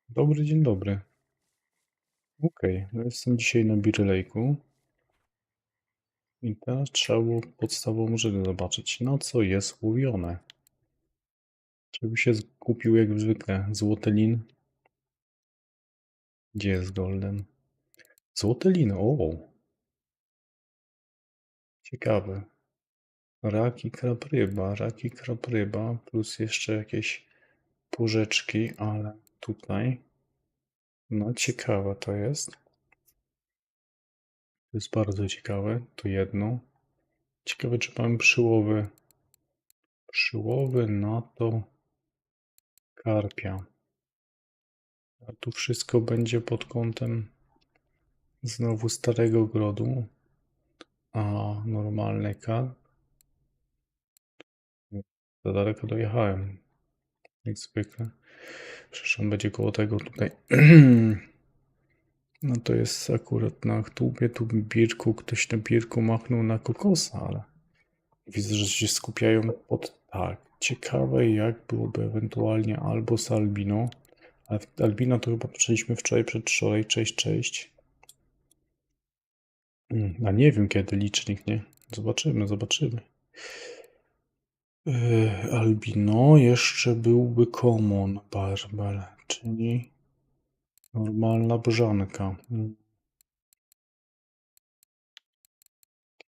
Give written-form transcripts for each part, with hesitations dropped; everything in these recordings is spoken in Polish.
Dobry, dzień dobry. Okej, no jestem dzisiaj na Bear Lake'u i teraz trzeba było podstawową rzecz zobaczyć, na co jest łowione. Żeby się skupił jak zwykle. Złoty lin. Gdzie jest golden? Złoty lin, o! Ciekawe. Raki, krab, ryba, plus jeszcze jakieś półrzeczki, ale tutaj, no ciekawe to jest. To jest bardzo ciekawe, to jedno. Ciekawe, czy mam przyłowy. Przyłowy na to karpia. A tu wszystko będzie pod kątem znowu starego grodu. A normalny karp. Za daleko dojechałem. Jak zwykle. Przecież on będzie koło tego tutaj. No to jest akurat na tubie, tu birku. Ktoś na birku machnął na kokosa, ale widzę, że się skupiają pod... Tak, ciekawe jak byłoby ewentualnie albo z albino. Ale albino to chyba patrzyliśmy wczoraj, przedwczoraj. Cześć, cześć. A nie wiem kiedy licznik, nie? Zobaczymy. Albino jeszcze byłby common barbel, czyli normalna brzanka.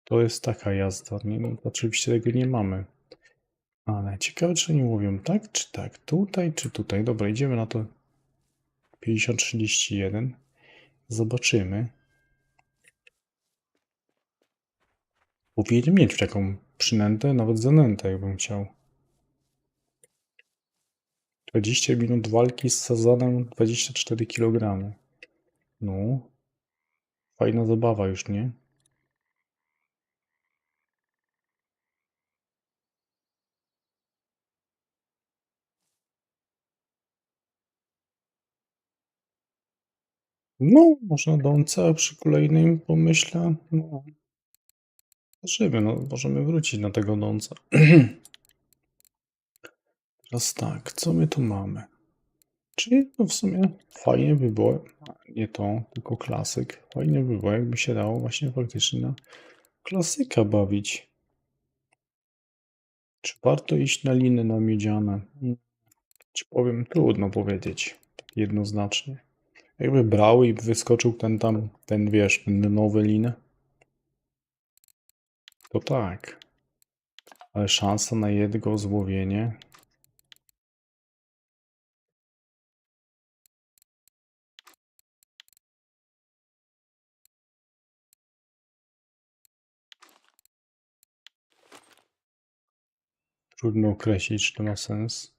To jest taka jazda. Nie, no, oczywiście tego nie mamy. Ale ciekawe, czy nie mówią tak, czy tak. Tutaj, czy tutaj. Dobra, idziemy na to 50-31. Zobaczymy. Powinien mieć taką przynętę, nawet zanętę, jakbym chciał. 20 minut walki z sazanem, 24 kg. No, fajna zabawa już, nie? No, można dąca przy kolejnym pomyśle. No, zobaczymy, no, możemy wrócić na tego dąca. Teraz tak, co my tu mamy? Czyli no w sumie fajnie by było, nie to, tylko klasyk. Fajnie by było, jakby się dało właśnie faktycznie na klasyka bawić. Czy warto iść na liny na miedziane? Ci powiem, trudno powiedzieć jednoznacznie. Jakby brał i wyskoczył ten wiesz, ten nowy lin, to tak. Ale szansa na jedno złowienie. Trudno określić, czy to ma sens.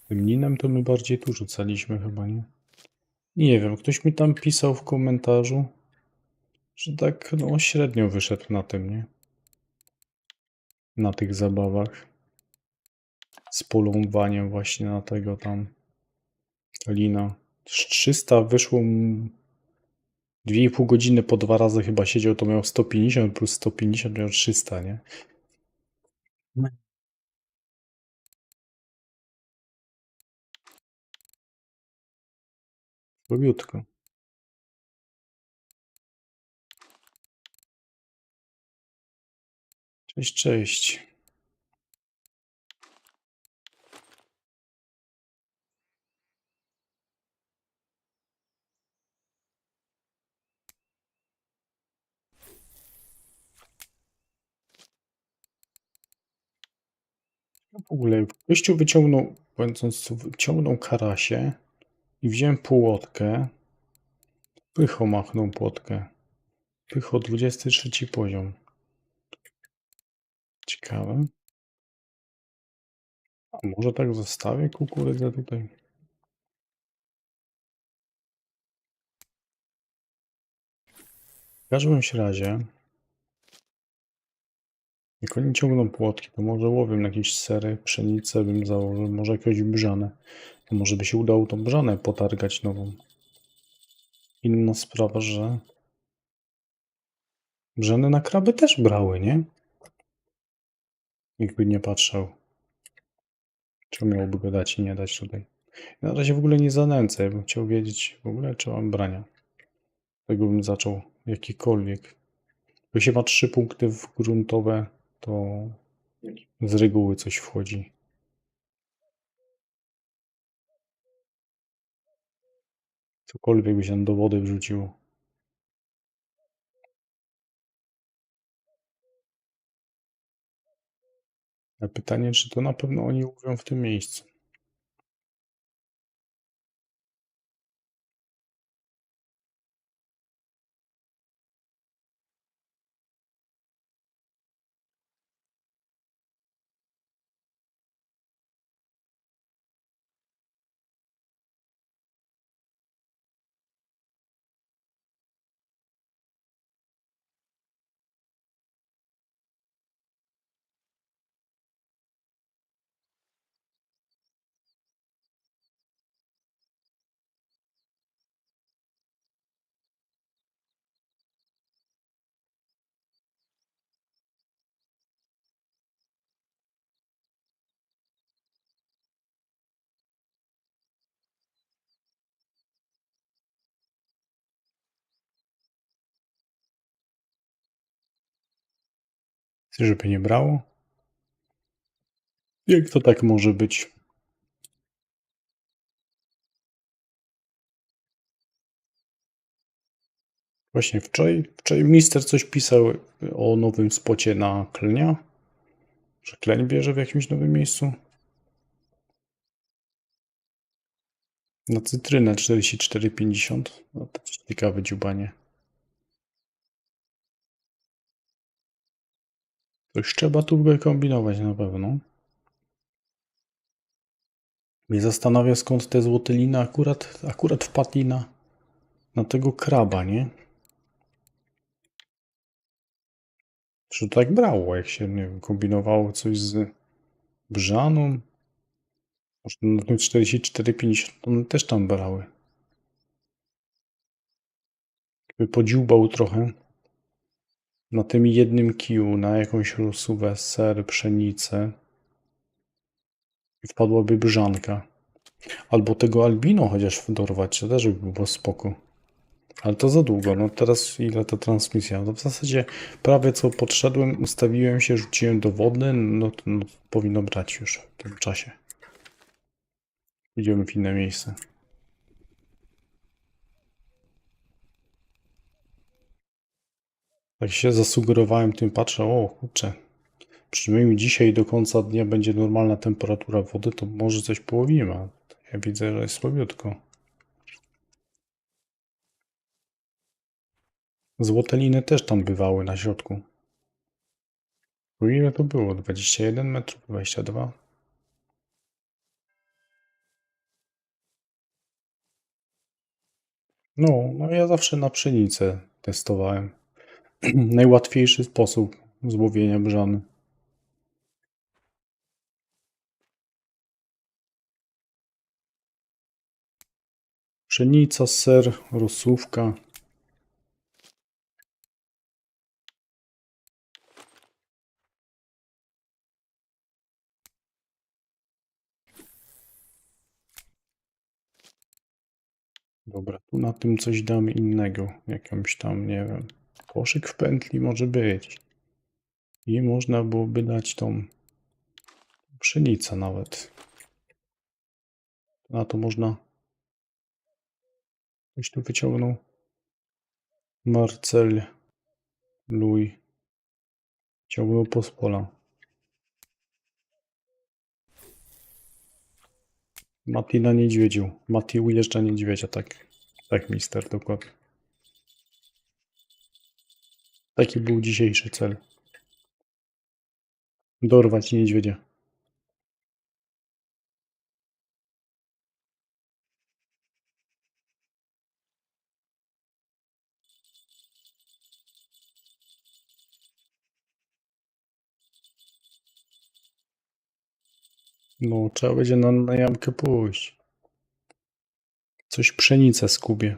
Tym linem to my bardziej tu rzucaliśmy chyba, nie? Nie wiem, ktoś mi tam pisał w komentarzu, że tak no średnio wyszedł na tym, nie? Na tych zabawach. Z polowaniem właśnie na tego tam lina. 300 wyszło mu 2,5 godziny po 2 razy chyba siedział, to miał 150 plus 150 miał 300, nie? No. Słabiutko. Cześć, cześć. No w ogóle gościu wyciągnął, wyciągnął karasie i wziąłem półłotkę. Pycho machnął płotkę. Pycho 23 poziom. Ciekawe. A może tak zostawię kukurydzę tutaj? W każdym razie, jak oni ciągną płotki, to może łowię na jakieś sery, pszenicę bym założył, może jakieś brzane. To może by się udało tą brzanę potargać nową. Inna sprawa, że brzany na kraby też brały, nie? Jakby nie patrzał. Czemu miałoby go dać i nie dać tutaj? Na razie w ogóle nie zanęcę. Ja bym chciał wiedzieć w ogóle, czy mam brania. Tego bym zaczął jakikolwiek. Jak się ma 3 punkty w gruntowe, to z reguły coś wchodzi. Cokolwiek by się do wody wrzuciło. Ale pytanie, czy to na pewno oni łowią w tym miejscu. Chcesz, żeby nie brało? Jak to tak może być? Właśnie wczoraj mister coś pisał o nowym spocie na klenia. Że kleń bierze w jakimś nowym miejscu. Na cytrynę 44,50. No to ciekawe dziubanie. Coś trzeba tu wykombinować na pewno. Mnie zastanawia, skąd te złote liny akurat wpadli na tego kraba, nie? Czy to tak brało, jak się, nie wiem, kombinowało coś z brzaną? Może na tym 44,50 one też tam brały. Jakby podziubał trochę na tym jednym kiju, na jakąś rosuwę, ser, pszenicę i wpadłaby brzanka. Albo tego albino chociaż dorwać, to też by było spoko. Ale to za długo. No teraz ile ta transmisja? No w zasadzie prawie co podszedłem, ustawiłem się, rzuciłem do wody, no powinno brać już w tym czasie. Idziemy w inne miejsce. Tak się zasugerowałem tym, patrzę, o kurczę, przynajmniej dzisiaj do końca dnia będzie normalna temperatura wody, to może coś połowimy. Ja widzę, że jest słabiutko. Złote liny też tam bywały na środku. Bo ile to było? 21 metrów? 22? No ja zawsze na pszenicę testowałem. Najłatwiejszy sposób złowienia brzany. Pszenica, ser, rosówka. Dobra, tu na tym coś damy innego. Jakąś tam, nie wiem, koszyk w pętli może być. I można byłoby dać tą pszenicę nawet. Na to można... Ktoś tu wyciągnął. Marcel Louis. Ciągnął pospola. Mati na niedźwiedziu. Mati ujeżdża niedźwiedzia, tak. Tak, mister, dokładnie. Taki był dzisiejszy cel. Dorwać niedźwiedzia. No, trzeba będzie na jamkę pójść. Coś pszenicę skubie.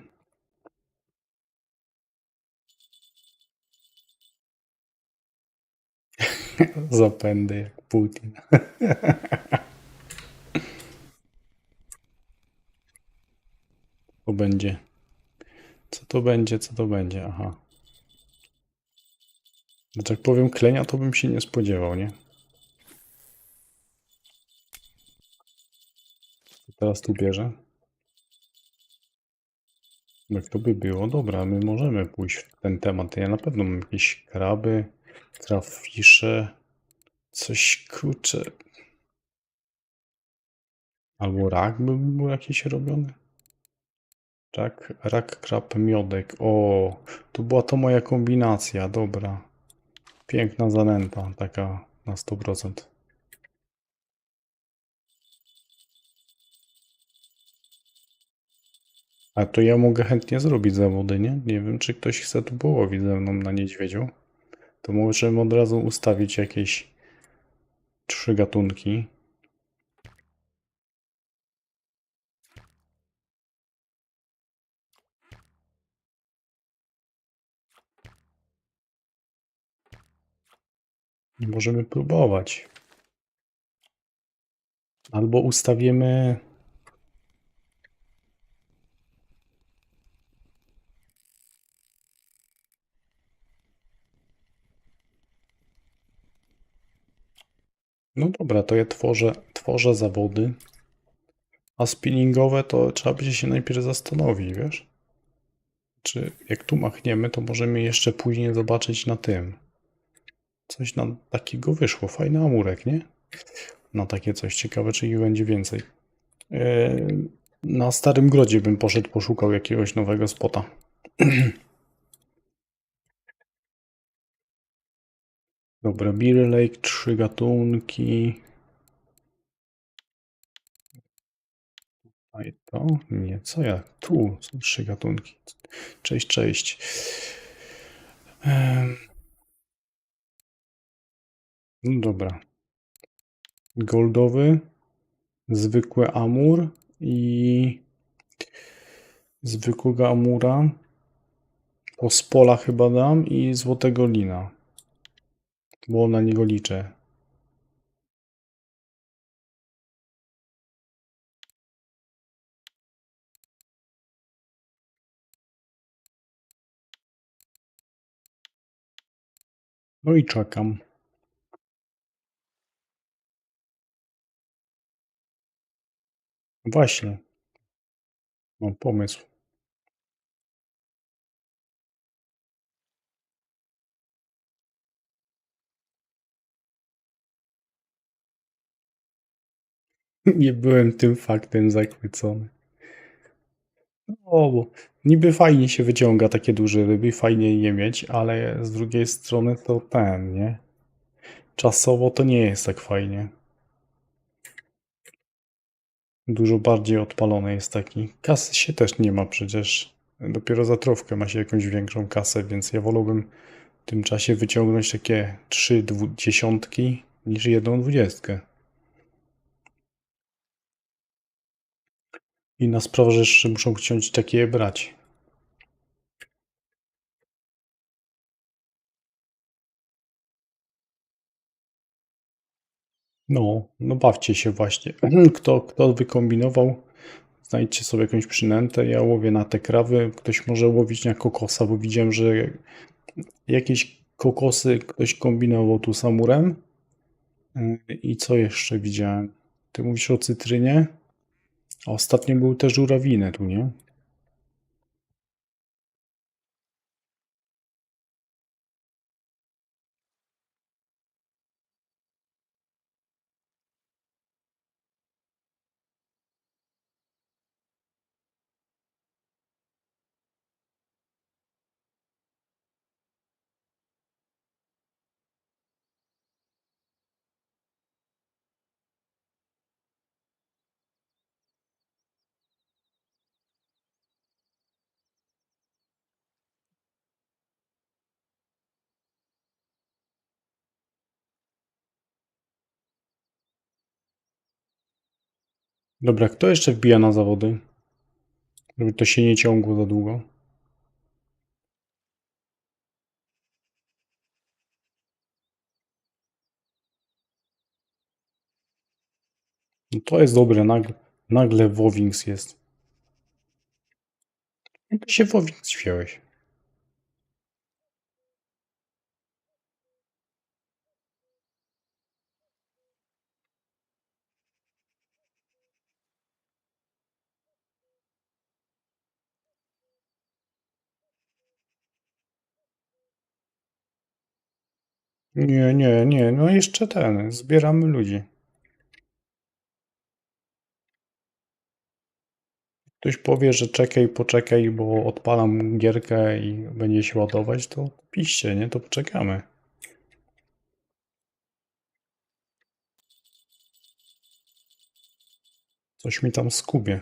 Zapędy jak Putin. To będzie. Co to będzie, co to będzie? Aha. No tak powiem, klenia to bym się nie spodziewał, nie? To teraz tu bierze. Jak to by było? Dobra, my możemy pójść w ten temat. Ja na pewno mam jakieś kraby, crayfisze, coś kurczę. Albo rak by był jakiś robiony. Rak, krab, miodek. O, to była to moja kombinacja, dobra. Piękna zanęta, taka na 100%. A to ja mogę chętnie zrobić zawody, nie? Nie wiem, czy ktoś chce tu połowić ze mną na niedźwiedziu. To możemy od razu ustawić jakieś 3 gatunki. I możemy próbować. Albo ustawimy... No dobra, to ja tworzę zawody. A spinningowe to trzeba będzie się najpierw zastanowić, wiesz? Czy jak tu machniemy, to możemy jeszcze później zobaczyć na tym. Coś nam takiego wyszło. Fajny amurek, nie? Na takie coś. Ciekawe, czy ich będzie więcej. Na Starym Grodzie bym poszedł, poszukał jakiegoś nowego spota. Dobra, Beer Lake, 3 gatunki. A i to? Nie, co ja? Tu są 3 gatunki. Cześć, cześć. No dobra. Goldowy, zwykły amur i zwykłego amura. Pospola chyba dam i złotego lina, bo na niego liczę. No i czekam. Właśnie, mam pomysł. Nie byłem tym faktem zachwycony. O, bo niby fajnie się wyciąga takie duże ryby, fajnie je mieć, ale z drugiej strony to nie? Czasowo to nie jest tak fajnie. Dużo bardziej odpalony jest taki. Kasy się też nie ma przecież. Dopiero za trofkę ma się jakąś większą kasę, więc ja wolałbym w tym czasie wyciągnąć takie 3 dziesiątki niż jedną 20. Inna sprawa, że jeszcze muszą chcieć takie je brać. No bawcie się właśnie. Kto wykombinował, znajdźcie sobie jakąś przynętę. Ja łowię na te krawy. Ktoś może łowić na kokosa, bo widziałem, że jakieś kokosy ktoś kombinował tu z amurem. I co jeszcze widziałem? Ty mówisz o cytrynie? A ostatnio były te żurawiny tu, nie? Dobra, kto jeszcze wbija na zawody? Żeby to się nie ciągło za długo. No to jest dobre, nagle Wowings jest. No to się w nic wziąłeś. Nie, nie, nie, no jeszcze zbieramy ludzi. Ktoś powie, że czekaj, poczekaj, bo odpalam gierkę i będzie się ładować, to piszcie, nie? To poczekamy. Coś mi tam skubie.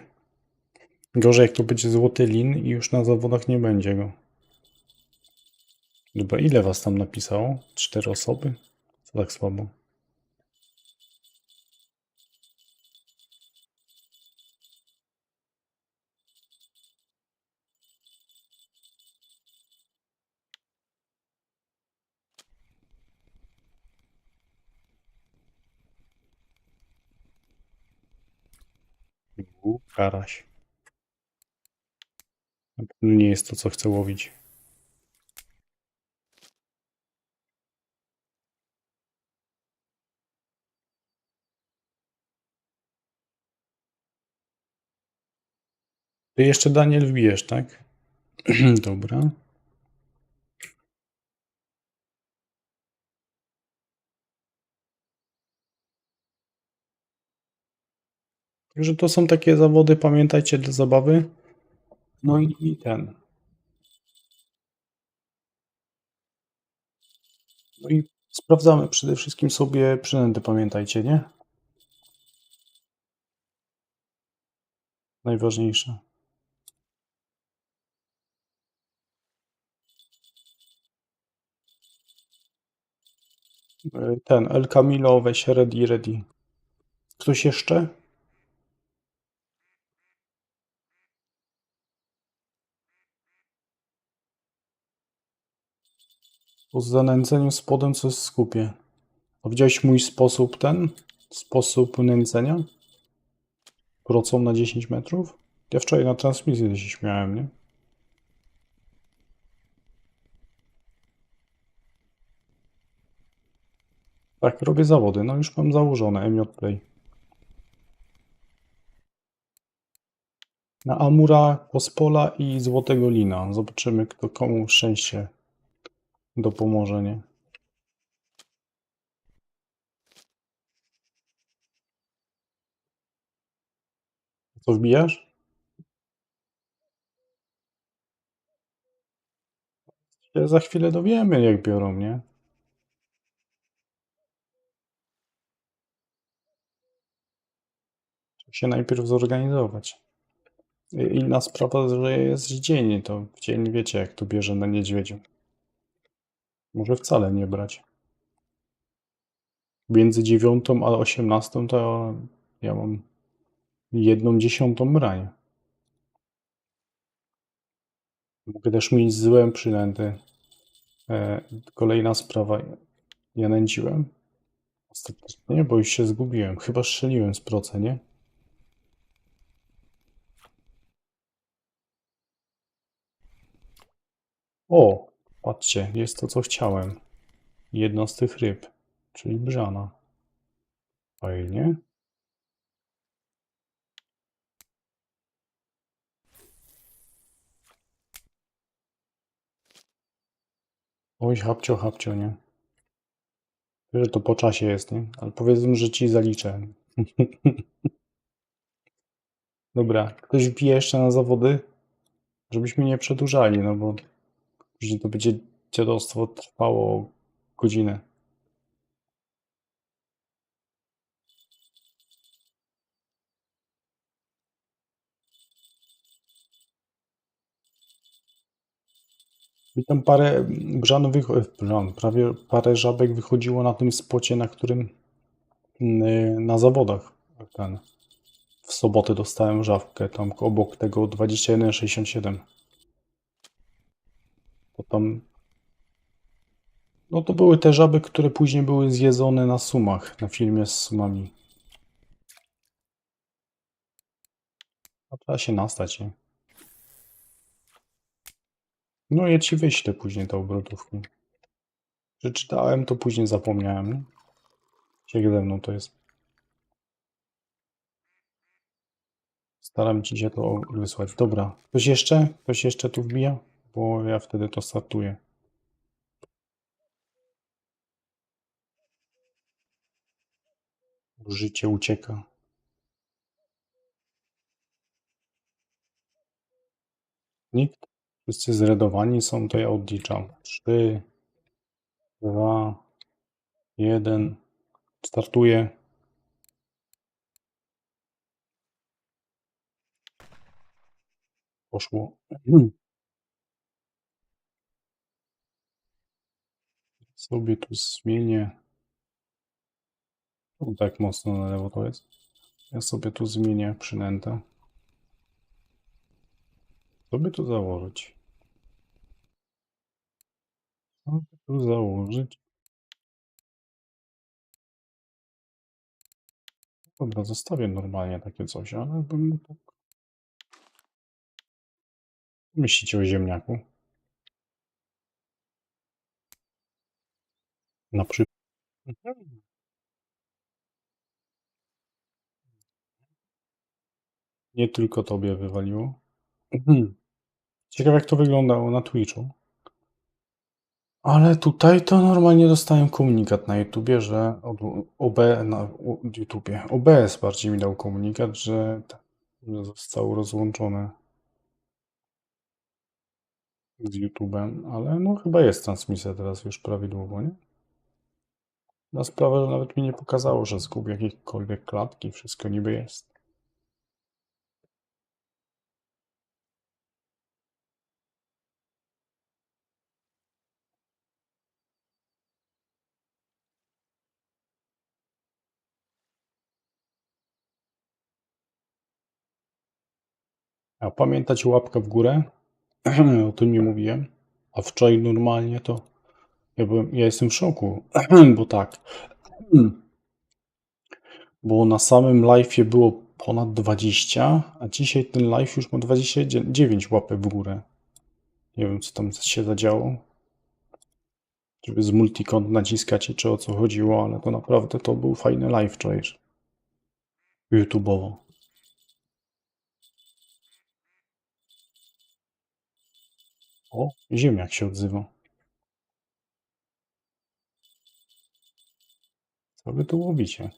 Gorzej, jak to będzie złoty lin i już na zawodach nie będzie go. Dobra, ile was tam napisało? 4 osoby? Co tak słabo? Karaś. Na pewno nie jest to, co chcę łowić. Ty jeszcze, Daniel, wbijesz, tak? Dobra. Także to są takie zawody, pamiętajcie, dla zabawy. No i ten. No i sprawdzamy przede wszystkim sobie przynęty, pamiętajcie, nie? Najważniejsze. Ten, El Camilo, weź ready. Ktoś jeszcze? Po zanęceniu spodem coś skupię. A widziałeś mój sposób Sposób nęcenia? Procą na 10 metrów? Ja wczoraj na transmisji się śmiałem, nie? Tak, robię zawody. No już mam założone MJ Play. Na Amura, Pospola i Złotego Lina. Zobaczymy, kto komu szczęście dopomoże, nie? Co wbijasz? Się za chwilę dowiemy, jak biorą, nie? Trzeba się najpierw zorganizować. Inna sprawa, że jest dzień, to w dzień wiecie, jak to bierze na niedźwiedziu. Może wcale nie brać. Między 9 a 18 to ja mam 1/10 brania. Mogę też mieć złe przynęty. Kolejna sprawa. Ja nęciłem ostatecznie, bo już się zgubiłem. Chyba strzeliłem z proce, nie? O, patrzcie, jest to, co chciałem. Jedno z tych ryb, czyli brzana. Fajnie. Oj, hapcio, nie? Że to po czasie jest, nie? Ale powiedzmy, że ci zaliczę. Dobra, ktoś wbije jeszcze na zawody? Żebyśmy nie przedłużali, no bo później to będzie dziadostwo trwało godzinę. I tam parę prawie parę żabek wychodziło na tym spocie, na którym na zawodach. W sobotę dostałem żabkę tam obok tego 2167. To tam. No to były te żaby, które później były zjedzone na sumach, na filmie z sumami. A trzeba się nastać, nie? No ja ci wyślę później te obrotówki. Przeczytałem, to później zapomniałem. Nie? Jak ze mną to jest. Staram ci się to wysłać. Dobra. Ktoś jeszcze? Ktoś jeszcze tu wbija? Bo ja wtedy to startuję. Życie ucieka. Nikt? Wszyscy zredowani są, to ja odliczam. 3, 2, 1. Startuję. Poszło. Sobie tu zmienię. Tak mocno na lewo to jest. Ja sobie tu zmienię przynętę. Co by tu założyć? Co by tu założyć? Dobra, zostawię normalnie takie coś, ale bym tak... Myślicie o ziemniaku? Na przykład. Nie tylko tobie wywaliło. Ciekawe jak to wyglądało na Twitchu. Ale tutaj to normalnie dostałem komunikat na YouTubie, że na YouTubie. OBS bardziej mi dał komunikat, że zostało rozłączone z YouTubem, ale no chyba jest transmisja teraz już prawidłowo, nie? Na sprawę, że nawet mi nie pokazało, że zgubię jakiekolwiek klatki, wszystko niby jest. A pamiętać łapkę w górę? O tym nie mówiłem. A wczoraj normalnie to ja jestem w szoku, bo tak, bo na samym live'ie było ponad 20, a dzisiaj ten live już ma 29 łapek w górę. Nie wiem, co tam się zadziało. Żeby z multikont naciskać czy o co chodziło, ale to naprawdę to był fajny live wczorajszy. YouTube'owo. O, ziemniak się odzywa. Co wy tu łowicie?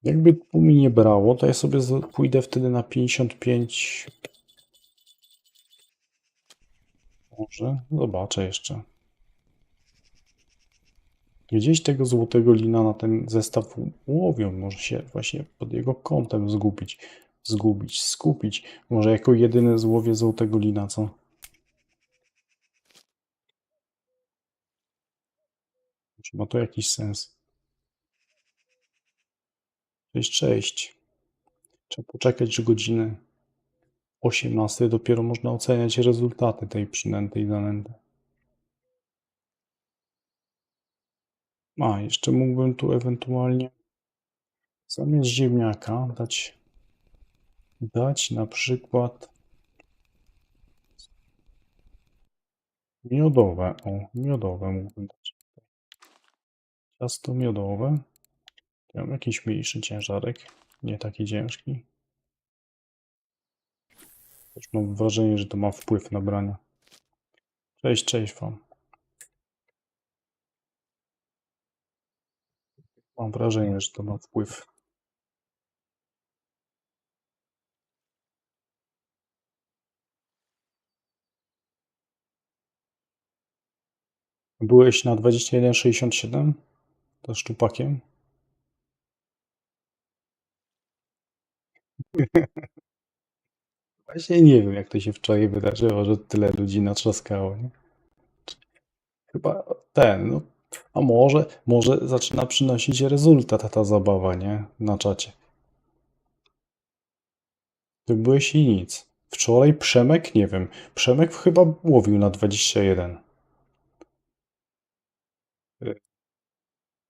Jakby tu mi nie brało, to ja sobie pójdę wtedy na 55. Może? Zobaczę jeszcze. Gdzieś tego złotego lina na ten zestaw łowią. Może się właśnie pod jego kątem skupić. Może jako jedyny złowię złotego lina, co? Czy ma to jakiś sens? Cześć, cześć. Trzeba poczekać, że godziny 18 dopiero można oceniać rezultaty tej przynęty i zanęty. A, jeszcze mógłbym tu ewentualnie zamiast ziemniaka dać na przykład miodowe. O, miodowe mógłbym dać. Ciasto miodowe. Ja mam jakiś mniejszy ciężarek, nie taki ciężki. Też mam wrażenie, że to ma wpływ na brania. Cześć, cześć wam. Mam wrażenie, że to ma wpływ. Byłeś na 21,67? To szczupakiem? Właśnie nie wiem, jak to się wczoraj wydarzyło, że tyle ludzi natrzaskało, nie? Chyba no, a może zaczyna przynosić rezultat ta zabawa, nie? Na czacie. Ty byłeś i nic. Wczoraj Przemek, nie wiem, Przemek chyba łowił na 21.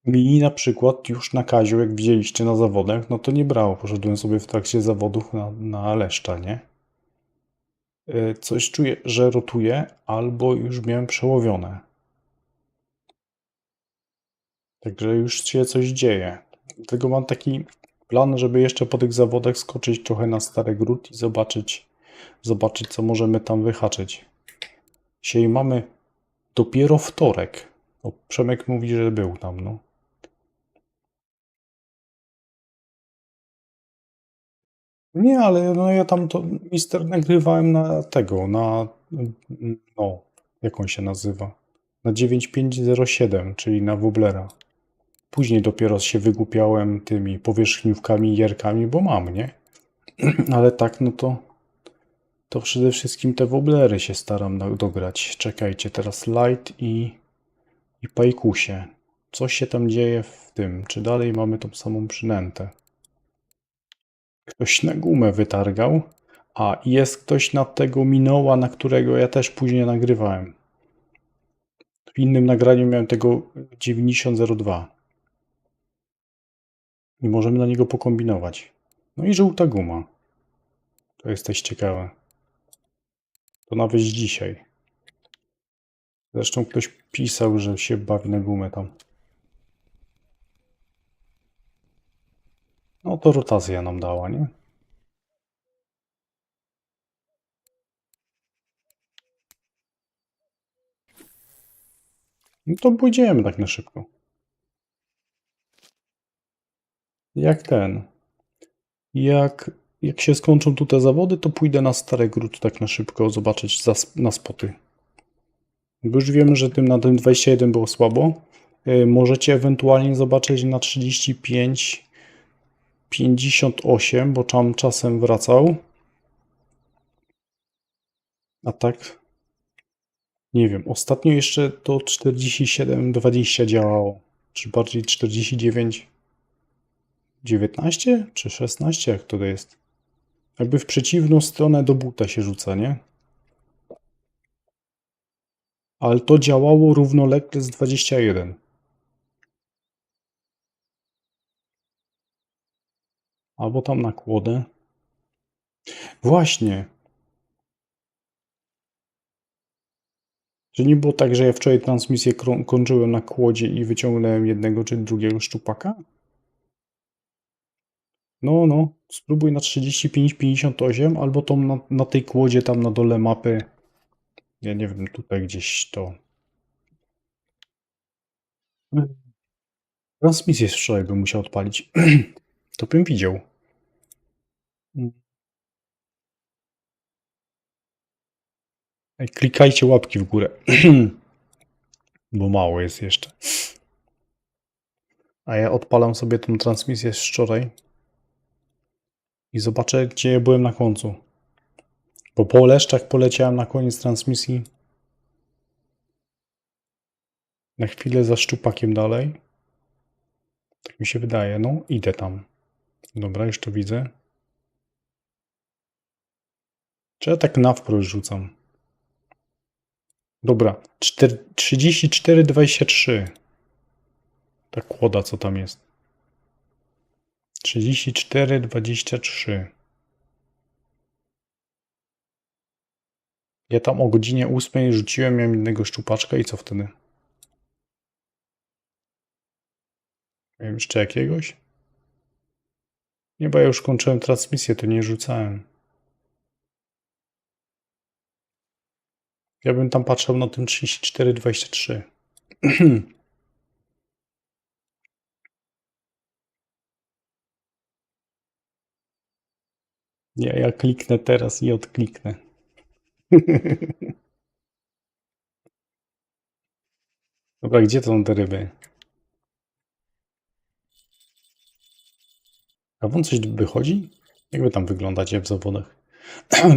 Mi na przykład już na Kaziu, jak widzieliście na zawodach, no to nie brało. Poszedłem sobie w trakcie zawodów na leszcza, nie? Coś czuję, że rotuje, albo już miałem przełowione. Także już się coś dzieje. Dlatego mam taki plan, żeby jeszcze po tych zawodach skoczyć trochę na Stary Gród i zobaczyć, co możemy tam wyhaczyć. Dzisiaj mamy dopiero wtorek. Bo Przemek mówi, że był tam, no. Nie, ale no ja tam to mister nagrywałem na tego, no, jak on się nazywa? Na 9507, czyli na Woblera. Później dopiero się wygłupiałem tymi powierzchniówkami i jerkami, bo mam, nie? Ale tak, no to przede wszystkim te woblery się staram dograć. Czekajcie, teraz light i pajkusie. Co się tam dzieje w tym? Czy dalej mamy tą samą przynętę? Ktoś na gumę wytargał. A, i jest ktoś na tego Minoła, na którego ja też później nagrywałem. W innym nagraniu miałem tego 9002. I możemy na niego pokombinować. No i żółta guma. To jesteś ciekawe. To nawet dzisiaj. Zresztą ktoś pisał, że się bawi na gumę tam. No to rotacja nam dała, nie? No to pójdziemy tak na szybko. Jak ten. Jak się skończą tu te zawody, to pójdę na Stary Gród tak na szybko zobaczyć na spoty. Bo już wiemy, że na tym 21 było słabo. Możecie ewentualnie zobaczyć na 35, 58, bo tam czasem wracał. A tak, nie wiem. Ostatnio jeszcze to 47, 20 działało. Czy bardziej 49, 19 czy 16? Jak to jest? Jakby w przeciwną stronę do buta się rzuca, nie? Ale to działało równolegle z 21. Albo tam na kłodę. Właśnie. Że nie było tak, że ja wczoraj transmisję kończyłem na kłodzie i wyciągnąłem jednego czy drugiego szczupaka? No. Spróbuj na 35-58 albo tą na tej kłodzie tam na dole mapy. Ja nie wiem, tutaj gdzieś to. Transmisję wczoraj bym musiał odpalić. To bym widział. Klikajcie łapki w górę. Bo mało jest jeszcze. A ja odpalam sobie tą transmisję z wczoraj i zobaczę, gdzie byłem na końcu. Bo po Leszczach poleciałem na koniec transmisji. Na chwilę za szczupakiem dalej. Tak mi się wydaje. No, idę tam. Dobra, już to widzę. Czy ja tak na wprost rzucam? Dobra, 34,23. Ta kłoda, co tam jest. 34,23. Ja tam o godzinie 8 rzuciłem, miałem innego szczupaczka i co wtedy? Miałem jeszcze jakiegoś? Nie, bo ja już kończyłem transmisję, to nie rzucałem. Ja bym tam patrzył na tym 34,23. Ja kliknę teraz i odkliknę. Dobra, gdzie to są te ryby? A wam coś wychodzi? Jak wy tam wyglądacie w zawodach?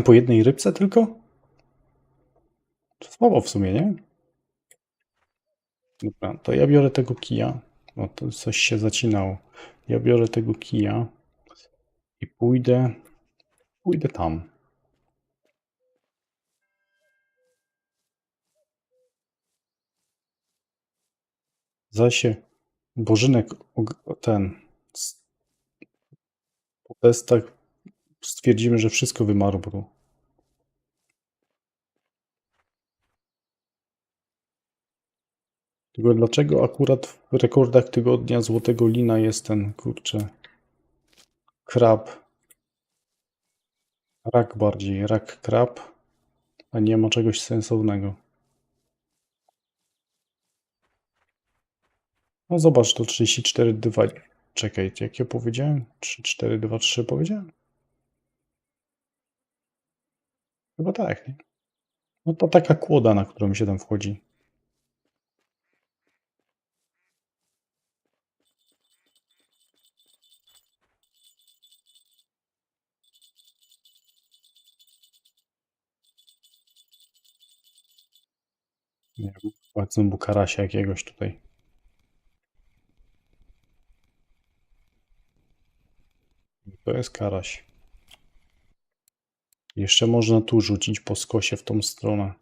Po jednej rybce tylko? To słabo w sumie, nie? Dobra, to ja biorę tego kija. O, to coś się zacinało. Ja biorę tego kija i pójdę tam. Zasie Bożynek, po testach stwierdzimy, że wszystko wymarło. Tylko dlaczego akurat w rekordach tygodnia Złotego Lina jest ten, kurczę, krab, rak bardziej, rak krab, a nie ma czegoś sensownego. No zobacz, to 34, 2... Czekaj, jak ja powiedziałem? 3, 4, 2, 3 powiedziałem? Chyba tak, nie? No to taka kłoda, na którą się tam wchodzi. Nie wiem, znowu karasia jakiegoś tutaj. To jest karaś. Jeszcze można tu rzucić po skosie w tą stronę.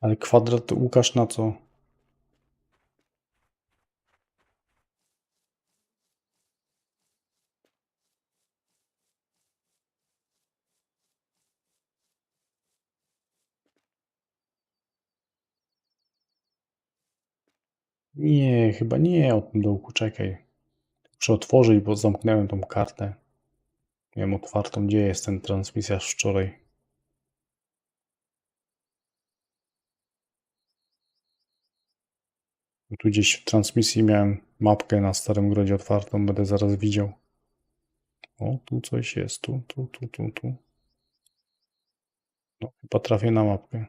Ale kwadrat Łukasz na co? Nie, chyba nie o tym dołku, czekaj. Muszę otworzyć, bo zamknąłem tą kartę. Miałem otwartą, gdzie jest ten transmisjarz wczoraj. Tu gdzieś w transmisji miałem mapkę na Starym Grodzie otwartą, będę zaraz widział. O, tu coś jest, tu. No, chyba trafię na mapkę.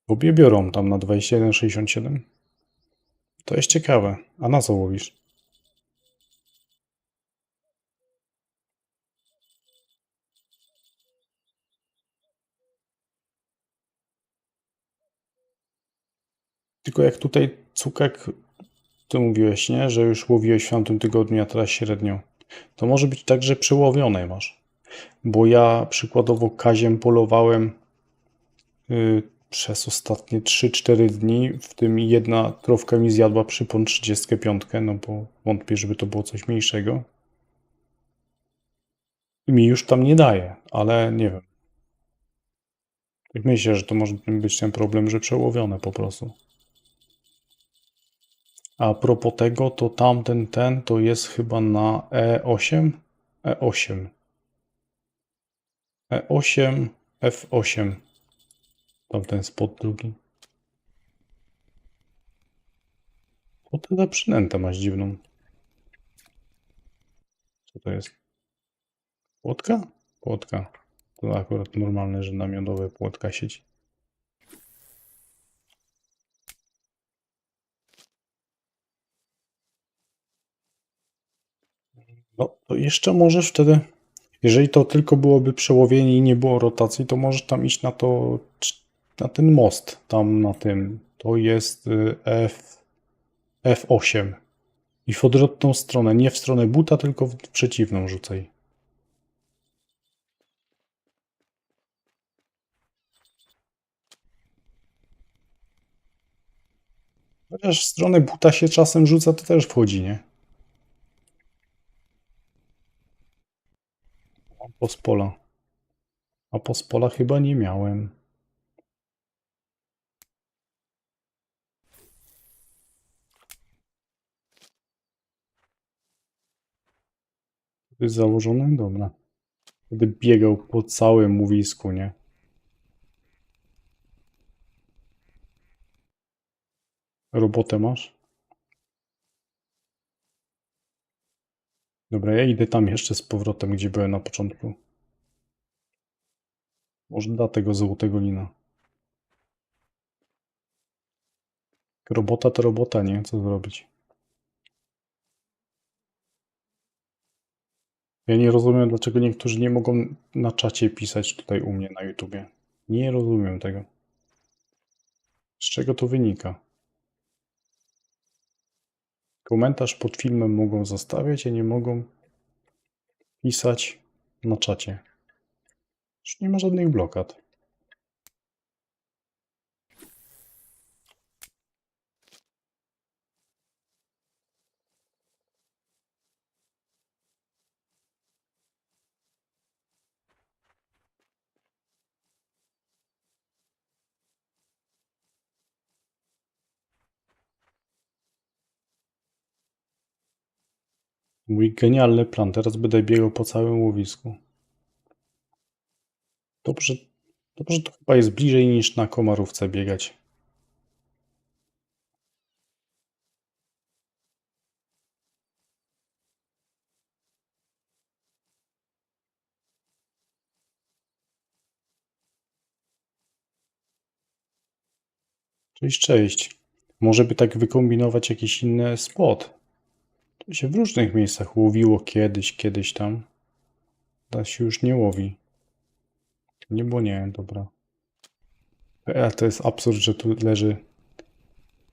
Obie biorą tam na 21,67. To jest ciekawe. A na co łowisz? Tylko jak tutaj Cukek, ty mówiłeś, nie? Że już łowiłeś w tamtym tygodniu, a teraz średnio. To może być tak, że przełowione masz. Bo ja przykładowo kaziem polowałem przez ostatnie 3-4 dni, w tym jedna trofka mi zjadła przypon 35, no bo wątpię, żeby to było coś mniejszego. I mi już tam nie daje, ale nie wiem. Myślę, że to może być ten problem, że przełowione po prostu. A propos tego, to tamten to jest chyba na E8? E8. E8, F8. Tamten spot drugi. O, tyle przynętę masz dziwną. Co to jest? Płotka? Płotka. To akurat normalne, że namiotowe płotka sieci. No, to jeszcze możesz wtedy, jeżeli to tylko byłoby przełowienie i nie było rotacji, to możesz tam iść na to, na ten most, tam na tym. To jest F8. I w odwrotną stronę, nie w stronę buta, tylko w przeciwną rzucaj. Chociaż w stronę buta się czasem rzuca, to też wchodzi, nie? A pospola. A pospola chyba nie miałem. To jest założone? Dobra. Wtedy biegał po całym łowisku, nie? Robotę masz? Dobra, ja idę tam jeszcze z powrotem, gdzie byłem na początku. Może da tego złotego lina. Robota to robota, nie? Co zrobić? Ja nie rozumiem, dlaczego niektórzy nie mogą na czacie pisać tutaj u mnie na YouTubie. Nie rozumiem tego. Z czego to wynika? Komentarz pod filmem mogą zostawiać, a nie mogą pisać na czacie. Już nie ma żadnych blokad. Mój genialny plan. Teraz będę biegał po całym łowisku. Dobrze, dobrze, to chyba jest bliżej niż na Komarówce biegać. Cześć, cześć. Może by tak wykombinować jakiś inny spot. To się w różnych miejscach łowiło kiedyś tam. Teraz się już nie łowi. Nie, bo nie, dobra. To jest absurd, że tu leży.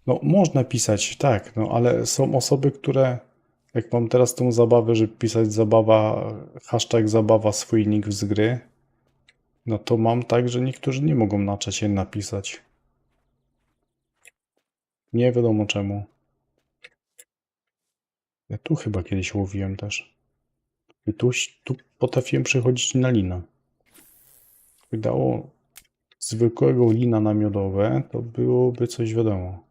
No, można pisać, tak, no, ale są osoby, które. Jak mam teraz tą zabawę, żeby pisać zabawa, hashtag zabawa swój nick z gry, no to mam tak, że niektórzy nie mogą na czacie napisać. Nie wiadomo czemu. Ja tu chyba kiedyś łowiłem też. I tu potrafiłem przechodzić na lina. Wydało zwykłego lina na miodowe, to byłoby coś wiadomo.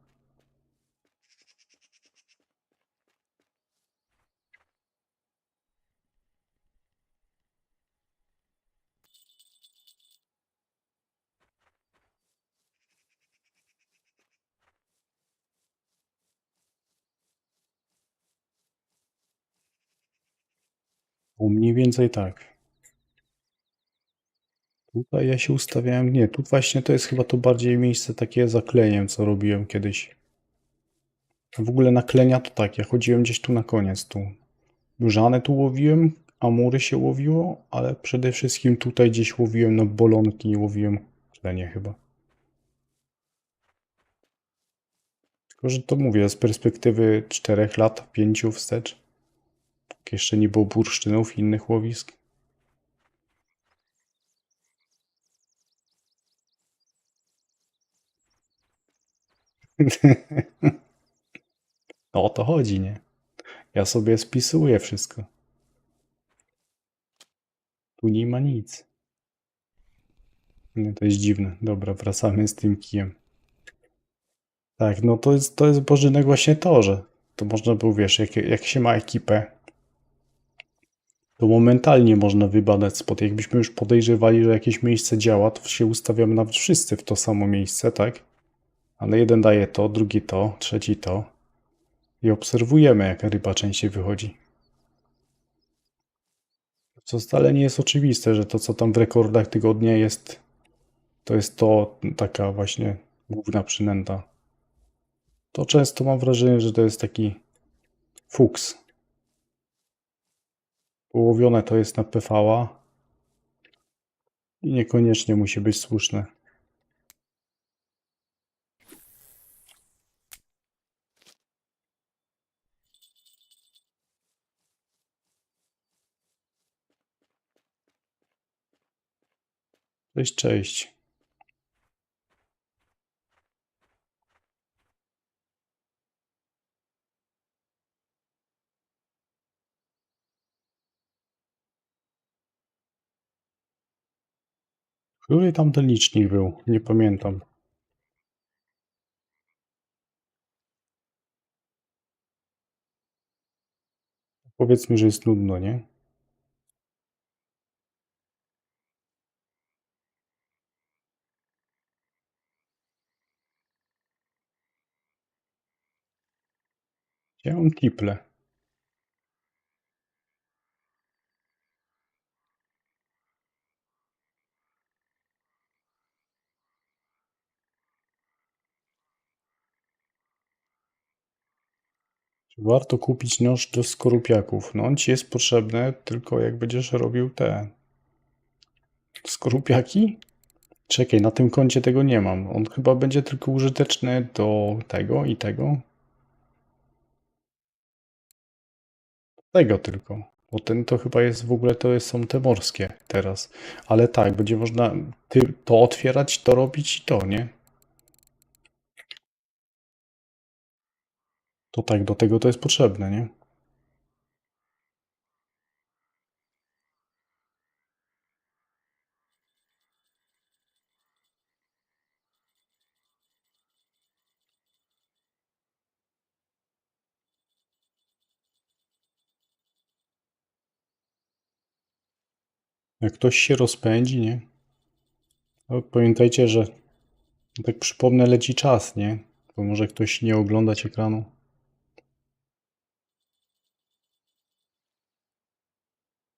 Bo mniej więcej tak. Tutaj ja się ustawiałem, nie, tu właśnie to jest chyba to bardziej miejsce takie zakleniem, co robiłem kiedyś. W ogóle naklenia to tak, ja chodziłem gdzieś tu na koniec, tu. Żanę tu łowiłem, amury się łowiło, ale przede wszystkim tutaj gdzieś łowiłem na bolonki i łowiłem klenie chyba. Tylko, że to mówię z perspektywy 4 lat, 5 wstecz. Jak jeszcze nie było bursztynów i innych łowisk. No o to chodzi, nie? Ja sobie spisuję wszystko. Tu nie ma nic. No to jest dziwne. Dobra, wracamy z tym kijem. Tak, no to jest bożynek właśnie to, że to można było, wiesz, jak się ma ekipę, to momentalnie można wybadać spot. Jakbyśmy już podejrzewali, że jakieś miejsce działa, to się ustawiamy nawet wszyscy w to samo miejsce, tak? Ale jeden daje to, drugi to, trzeci to. I obserwujemy, jaka ryba częściej wychodzi. Co wcale nie jest oczywiste, że to, co tam w rekordach tygodnia jest, to jest to taka właśnie główna przynęta. To często mam wrażenie, że to jest taki fuks. Połowione to jest na PV-a i niekoniecznie musi być słuszne. Cześć, cześć. Który tam ten licznik był? Nie pamiętam. Powiedzmy, że jest nudno, nie? Chciałem tiple. Czy warto kupić nóż do skorupiaków? No on ci jest potrzebny tylko jak będziesz robił te skorupiaki? Czekaj, na tym koncie tego nie mam. On chyba będzie tylko użyteczny do tego i tego. Tego tylko. Bo ten to chyba jest w ogóle, są te morskie teraz. Ale tak, będzie można to otwierać, to robić i to, nie? To tak, do tego to jest potrzebne, nie? Jak ktoś się rozpędzi, nie? To pamiętajcie, że tak przypomnę, leci czas, nie? Bo może ktoś nie oglądać ekranu.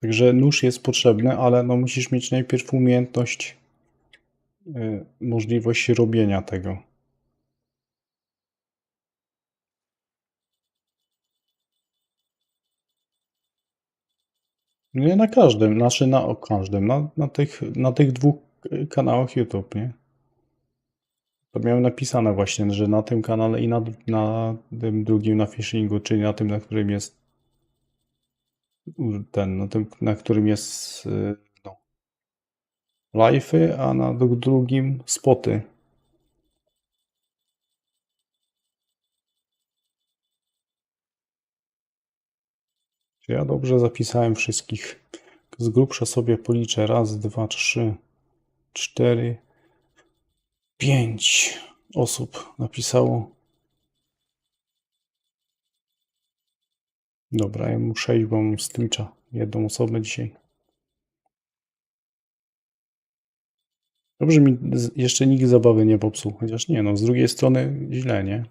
Także nóż jest potrzebny, ale no musisz mieć najpierw umiejętność, możliwość robienia tego. Nie na każdym, znaczy na każdym, na tych dwóch kanałach YouTube, nie? To miałem napisane właśnie, że na tym kanale i na tym drugim, na Fishingu, czyli na tym, na którym jest na tym, na którym jest no, live'y, a na drugim spoty. Czy ja dobrze zapisałem wszystkich? Z grubsza sobie policzę. Raz, dwa, trzy, cztery, 5 osób napisało. Dobra, ja muszę iść, bo mam z Twitcha jedną osobę dzisiaj. Dobrze mi jeszcze nikt zabawy nie popsuł, chociaż nie, no z drugiej strony źle, nie?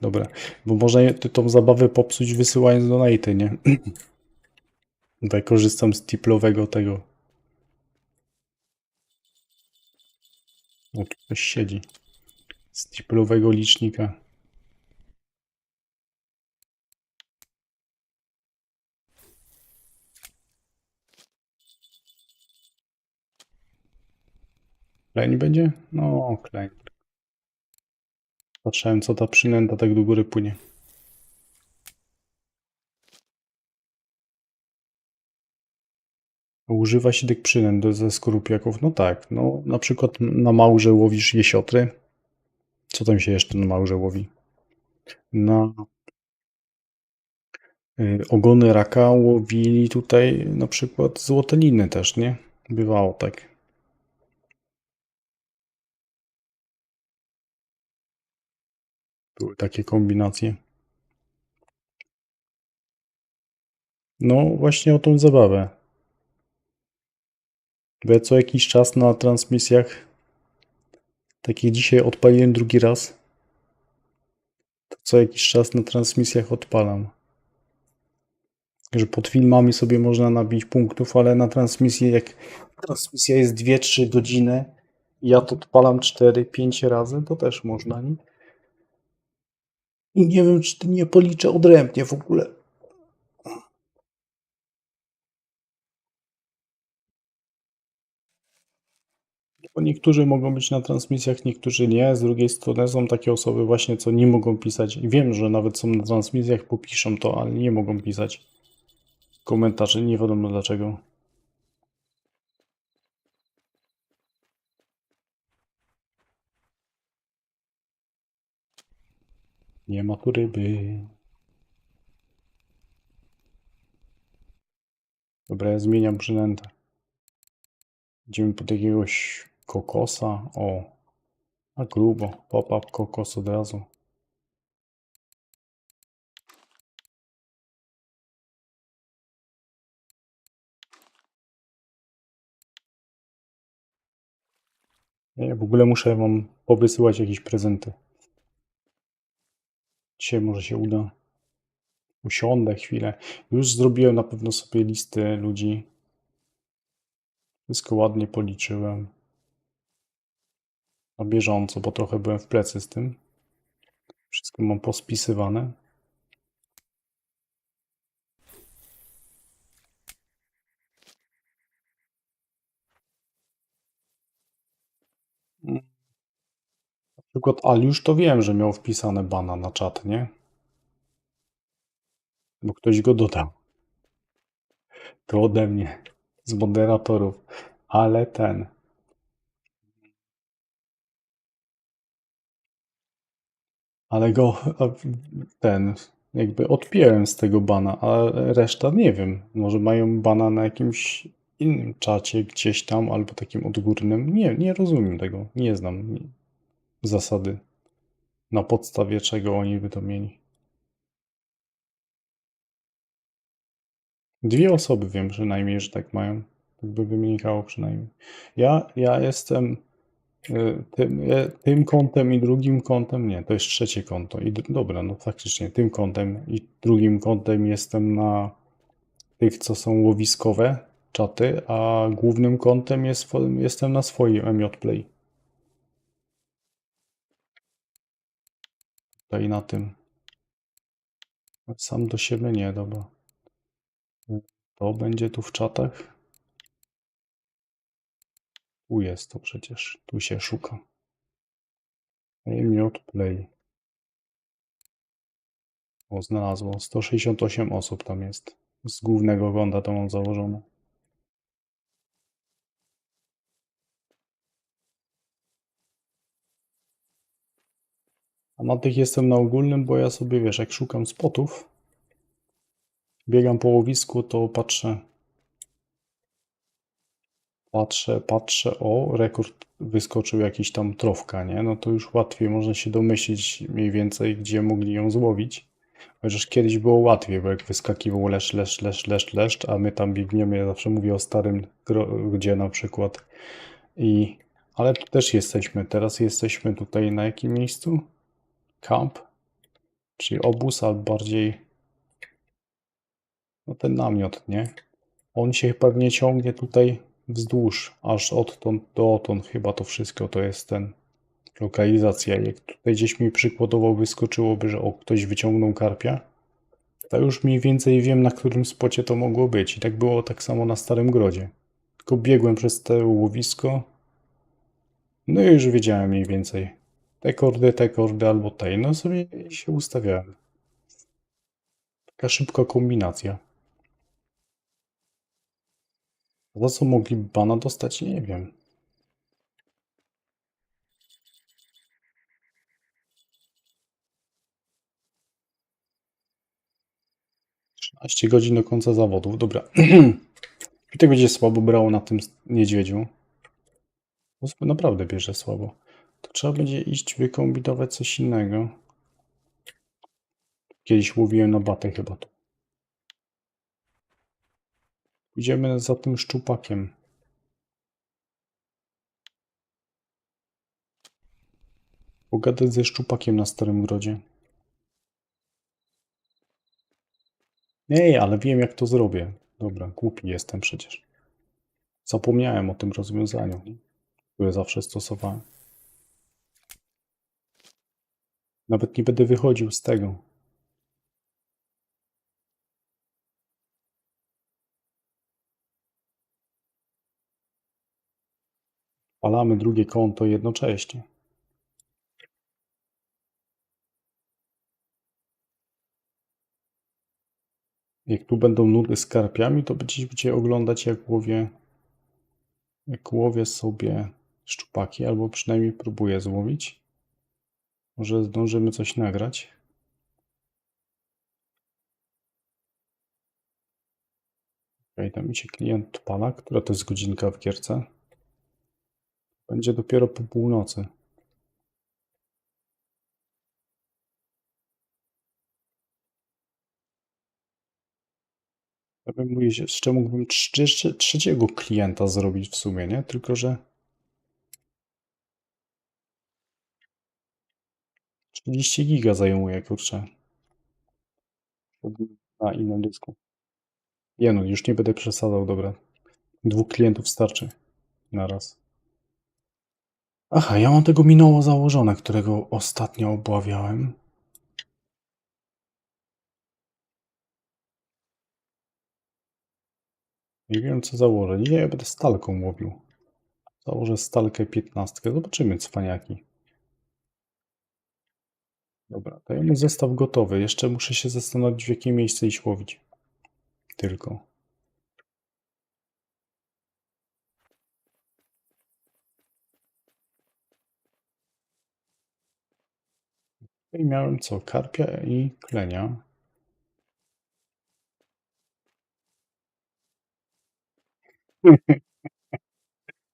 Dobra, bo można tą zabawę popsuć wysyłając donaty, nie? Tutaj korzystam z tiplowego tego. O, tu ktoś siedzi. Z tiplowego licznika. Kleń będzie? No, kleń. Patrzyłem, co ta przynęta tak do góry płynie. Używa się tych przynęt ze skorupiaków? No tak, no na przykład na małże łowisz jesiotry. Co tam się jeszcze na małże łowi? Na ogony raka łowili tutaj na przykład złoteliny też, nie? Bywało tak. Były takie kombinacje. No właśnie o tą zabawę. Bo ja co jakiś czas na transmisjach, takich dzisiaj odpaliłem drugi raz, to co jakiś czas na transmisjach odpalam. Że pod filmami sobie można nabić punktów, ale na transmisji, jak transmisja jest 2-3 godziny, ja to odpalam 4-5 razy, to też można, nie? I nie wiem, czy nie policzę odrębnie w ogóle. Bo niektórzy mogą być na transmisjach, niektórzy nie. Z drugiej strony są takie osoby właśnie, co nie mogą pisać. I wiem, że nawet są na transmisjach, popiszą to, ale nie mogą pisać komentarzy. Nie wiadomo dlaczego. Nie ma tu ryby. Dobra, ja zmieniam przynętę. Idziemy pod jakiegoś kokosa. O, a grubo. Pop-up kokos od razu. Ja w ogóle muszę wam powysyłać jakieś prezenty. Dzisiaj może się uda. Usiądę chwilę. Już zrobiłem na pewno sobie listę ludzi. Wszystko ładnie policzyłem. Na bieżąco, bo trochę byłem w plecy z tym. Wszystko mam pospisywane. Na przykład Aliusz to wiem, że miał wpisane bana na czat, nie? Bo ktoś go dodał. To ode mnie. Z moderatorów. Ale ten. Ale go ten jakby odpiąłem z tego bana, a reszta nie wiem. Może mają bana na jakimś innym czacie gdzieś tam, albo takim odgórnym. Nie rozumiem tego. Nie znam zasady. Na podstawie czego oni by to mieli. 2 osoby wiem przynajmniej, że tak mają. Tak by wynikało przynajmniej. Ja jestem tym kontem i drugim kontem, nie, to jest trzecie konto. Dobra, no faktycznie, tym kontem i drugim kontem jestem na tych, co są łowiskowe czaty, a głównym kontem jestem na swoim MJPlay. Tutaj na tym. Sam do siebie nie, dobra. To będzie tu w czatach. Tu jest to przecież. Tu się szuka. MJPlay. O, znalazło. 168 osób tam jest. Z głównego konta to mam założone. A na tych jestem na ogólnym, bo ja sobie, wiesz, jak szukam spotów, biegam po łowisku, to patrzę, o, rekord wyskoczył jakiś tam trofka, nie? No to już łatwiej można się domyślić mniej więcej, gdzie mogli ją złowić. Chociaż kiedyś było łatwiej, bo jak wyskakiwał leszcz, a my tam biegniemy, ja zawsze mówię o starym, gdzie na przykład. Ale tu też jesteśmy, teraz jesteśmy tutaj na jakim miejscu? Camp, czyli obóz, albo bardziej no ten namiot, nie? On się pewnie ciągnie tutaj wzdłuż, aż odtąd do odtąd chyba to wszystko to jest ten lokalizacja. Jak tutaj gdzieś mi przykładowo wyskoczyłoby, że o, ktoś wyciągnął karpia, to już mniej więcej wiem, na którym spocie to mogło być. I tak było tak samo na Starym Grodzie. Tylko biegłem przez te łowisko, no i już wiedziałem mniej więcej. Te kordy albo tej. No sobie się ustawiałem. Taka szybka kombinacja. Za co mogli bana dostać? Nie wiem. 13 godzin do końca zawodów. Dobra. I tak będzie słabo brało na tym niedźwiedziu. Bo sobie naprawdę bierze słabo. To trzeba będzie iść wykombinować coś innego. Kiedyś łowiłem na batę chyba to. Idziemy za tym szczupakiem. Pogadać ze szczupakiem na Starym Grodzie. Ej, ale wiem jak to zrobię. Dobra, głupi jestem przecież. Zapomniałem o tym rozwiązaniu, które zawsze stosowałem. Nawet nie będę wychodził z tego. Palamy drugie konto jednocześnie. Jak tu będą nudy z karpiami, to będziecie oglądać jak łowię sobie szczupaki, albo przynajmniej próbuję złowić. Może zdążymy coś nagrać. Ok, tam mi się klient odpala. Która to jest godzinka w gierce? Będzie dopiero po północy. Ja bym mówił, jeszcze mógłbym trzeciego klienta zrobić w sumie, nie? Tylko, że 40 giga zajmuje, kurczę. Na innym dysku. Nie no, już nie będę przesadzał, dobra. 2 klientów starczy na raz. Aha, ja mam tego minoło założone, którego ostatnio obławiałem. Nie wiem, co założę. Dzisiaj ja będę stalką łowił. Założę stalkę 15. Zobaczymy, cwaniaki. Dobra, to ja mam zestaw gotowy. Jeszcze muszę się zastanowić, w jakie miejsce iść łowić. Tylko. I miałem co? Karpia i klenia.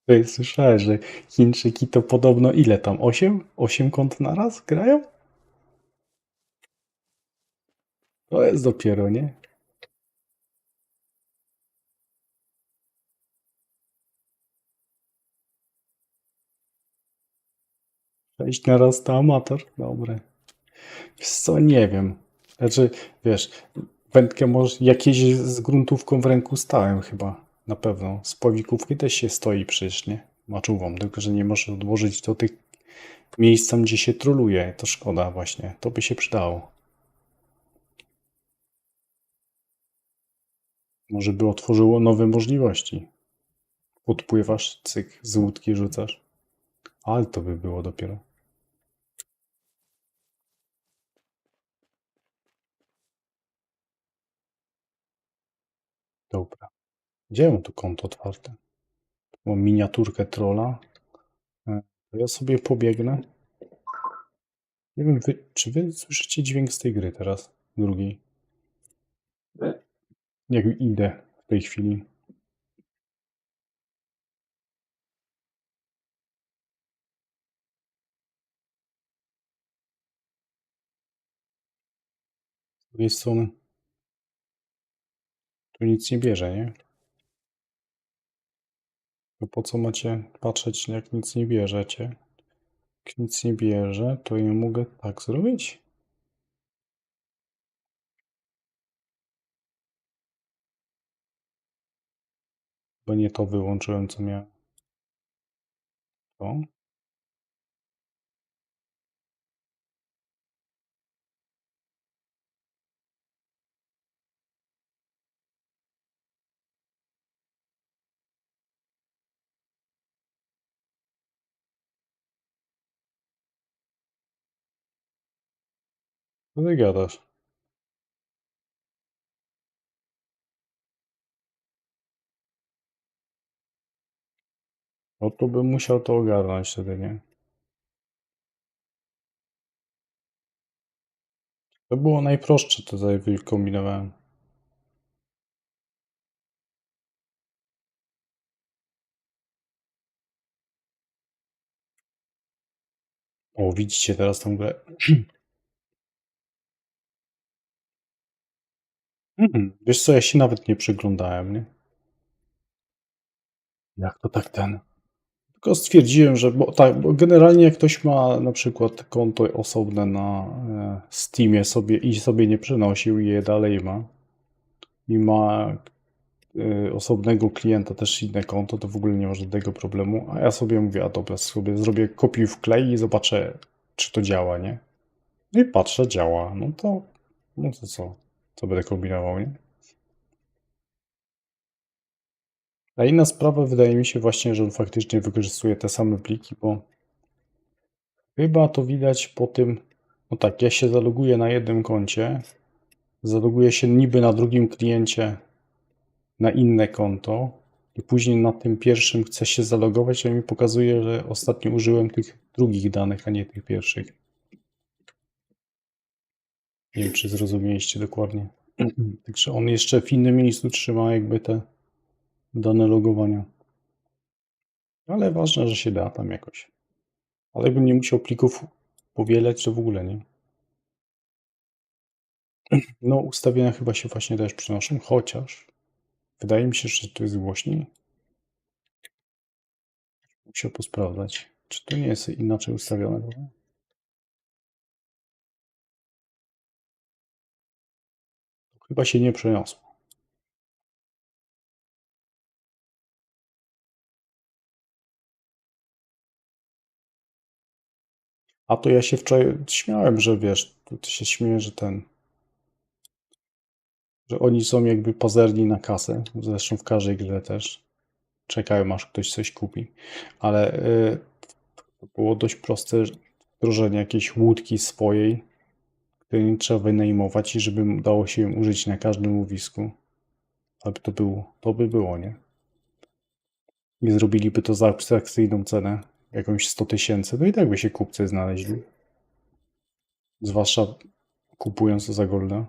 Ty słyszałeś, że Chińczyki to podobno ile tam? 8? 8 kont na raz grają? To jest dopiero, nie? 6 na raz to amator? Dobre. Wiesz co, nie wiem. Znaczy, wiesz, wędkę może jakieś z gruntówką w ręku stałem chyba. Na pewno. Z powikówki też się stoi przecież, nie? Maczuwą, tylko że nie możesz odłożyć do tych miejsc tam, gdzie się troluje. To szkoda właśnie. To by się przydało. Może by otworzyło nowe możliwości. Podpływasz, cyk, z łódki rzucasz. Ale to by było dopiero. Dobra. Gdzie mam tu konto otwarte? Mam miniaturkę trolla. To ja sobie pobiegnę. Nie wiem, czy wy słyszycie dźwięk z tej gry teraz? Drugiej. Jak idę w tej chwili. Z drugiej strony tu nic nie bierze, nie? To po co macie patrzeć, jak nic nie bierzecie? Jak nic nie bierze, to ja mogę tak zrobić? Bo nie to wyłączyłem, co miałem. To. Co ty gadasz? No to bym musiał to ogarnąć wtedy, nie? To było najprostsze, to tutaj wykombinowałem. O, widzicie teraz tą grę. Wiesz co, ja się nawet nie przyglądałem, nie? Jak to tak ten? Tylko stwierdziłem, że bo, tak, bo generalnie jak ktoś ma na przykład konto osobne na Steamie sobie i sobie nie przenosił i je dalej ma i ma osobnego klienta też inne konto, to w ogóle nie ma żadnego problemu, a ja sobie mówię, a dobra, sobie zrobię kopiuj wklej i zobaczę, czy to działa, nie? No i patrzę, działa, no to co? Co będę kombinował, nie? A inna sprawa wydaje mi się właśnie, że on faktycznie wykorzystuje te same pliki, bo chyba to widać po tym, no tak, ja się zaloguję na jednym koncie, zaloguję się niby na drugim kliencie na inne konto i później na tym pierwszym chcę się zalogować, a mi pokazuje, że ostatnio użyłem tych drugich danych, a nie tych pierwszych. Nie wiem, czy zrozumieliście dokładnie. Także on jeszcze w innym miejscu trzyma jakby te dane logowania. Ale ważne, że się da tam jakoś. Ale jakbym nie musiał plików powielać, to w ogóle nie. No, ustawienia chyba się właśnie też przynoszą, chociaż wydaje mi się, że to jest głośniej. Musiał posprawdzać. Czy to nie jest inaczej ustawione? Chyba się nie przeniosło. A to ja się wczoraj śmiałem, że wiesz, to się śmieję, że że oni są jakby pazerni na kasę. Zresztą w każdej grze też. Czekają, aż ktoś coś kupi. Ale to było dość proste wdrożenie jakiejś łódki swojej, której nie trzeba wynajmować i żeby dało się ją użyć na każdym łowisku. Aby to by było, nie? Nie zrobiliby to za abstrakcyjną cenę, jakąś 100 000, no i tak by się kupcy znaleźli. Zwłaszcza kupując za golda.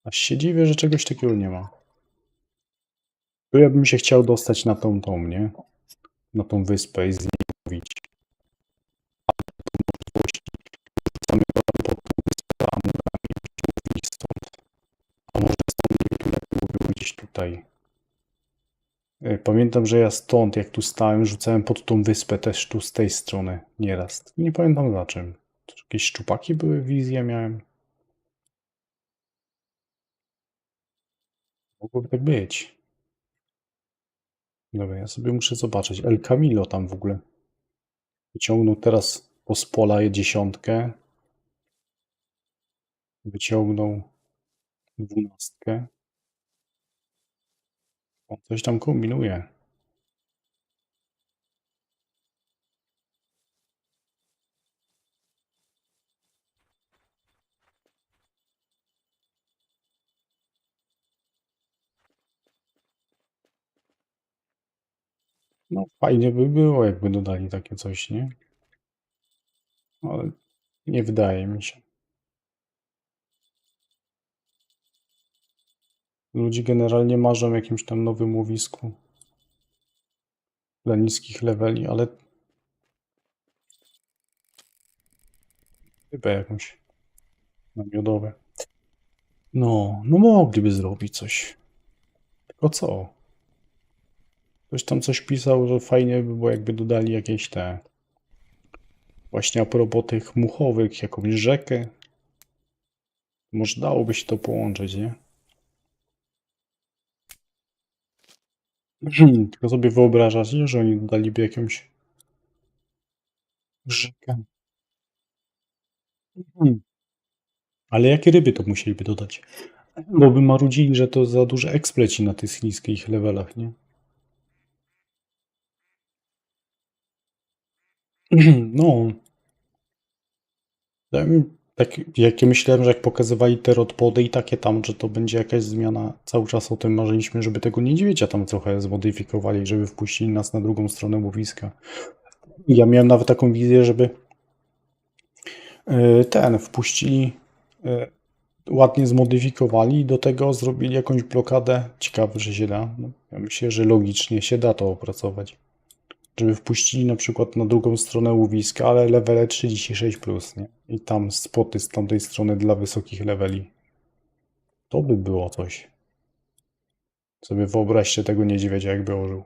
Aż się dziwię, że czegoś takiego nie ma. Tu ja bym się chciał dostać na tą, nie? Na tą wyspę i z niej mówić. Same tam pod tą wyspę, a mówić stąd. A może stąd nie tu, jak mówił gdzieś tutaj. Pamiętam, że ja stąd, jak tu stałem, rzucałem pod tą wyspę też tu z tej strony nieraz. Nie pamiętam za czym. To jakieś szczupaki były, wizje miałem. Mogłoby tak być. Dobra, ja sobie muszę zobaczyć. El Camilo tam w ogóle. Wyciągnął teraz Pospola dziesiątkę. Wyciągnął 12. On coś tam kombinuje. No fajnie by było, jakby dodali takie coś, nie? Ale nie wydaje mi się. Ludzie generalnie marzą o jakimś tam nowym łowisku dla niskich leveli, ale chyba jakąś na miodowe. No mogliby zrobić coś. Tylko co? Ktoś tam coś pisał, że fajnie by było, jakby dodali jakieś te... Właśnie a propos tych muchowych, jakąś rzekę. Może dałoby się to połączyć, nie? Tylko sobie wyobrażacie, że oni dodaliby jakąś rzekę. Ale jakie ryby to musieliby dodać? Bo by marudzili, że to za duże ekspleci na tych niskich levelach, nie? No, tak, jak ja myślałem, że jak pokazywali te rodpody i takie tam, że to będzie jakaś zmiana, cały czas o tym marzyliśmy, żeby tego niedźwiedzia tam trochę zmodyfikowali, żeby wpuścili nas na drugą stronę łowiska. Ja miałem nawet taką wizję, żeby wpuścili, e, ładnie zmodyfikowali i do tego zrobili jakąś blokadę. Ciekawe, że się da. No, ja myślę, że logicznie się da to opracować. Żeby wpuścili na przykład na drugą stronę łowiska, ale levele 36+, nie? I tam spoty z tamtej strony dla wysokich leveli. To by było coś. Sobie wyobraźcie tego niedźwiedzia, jakby ożył.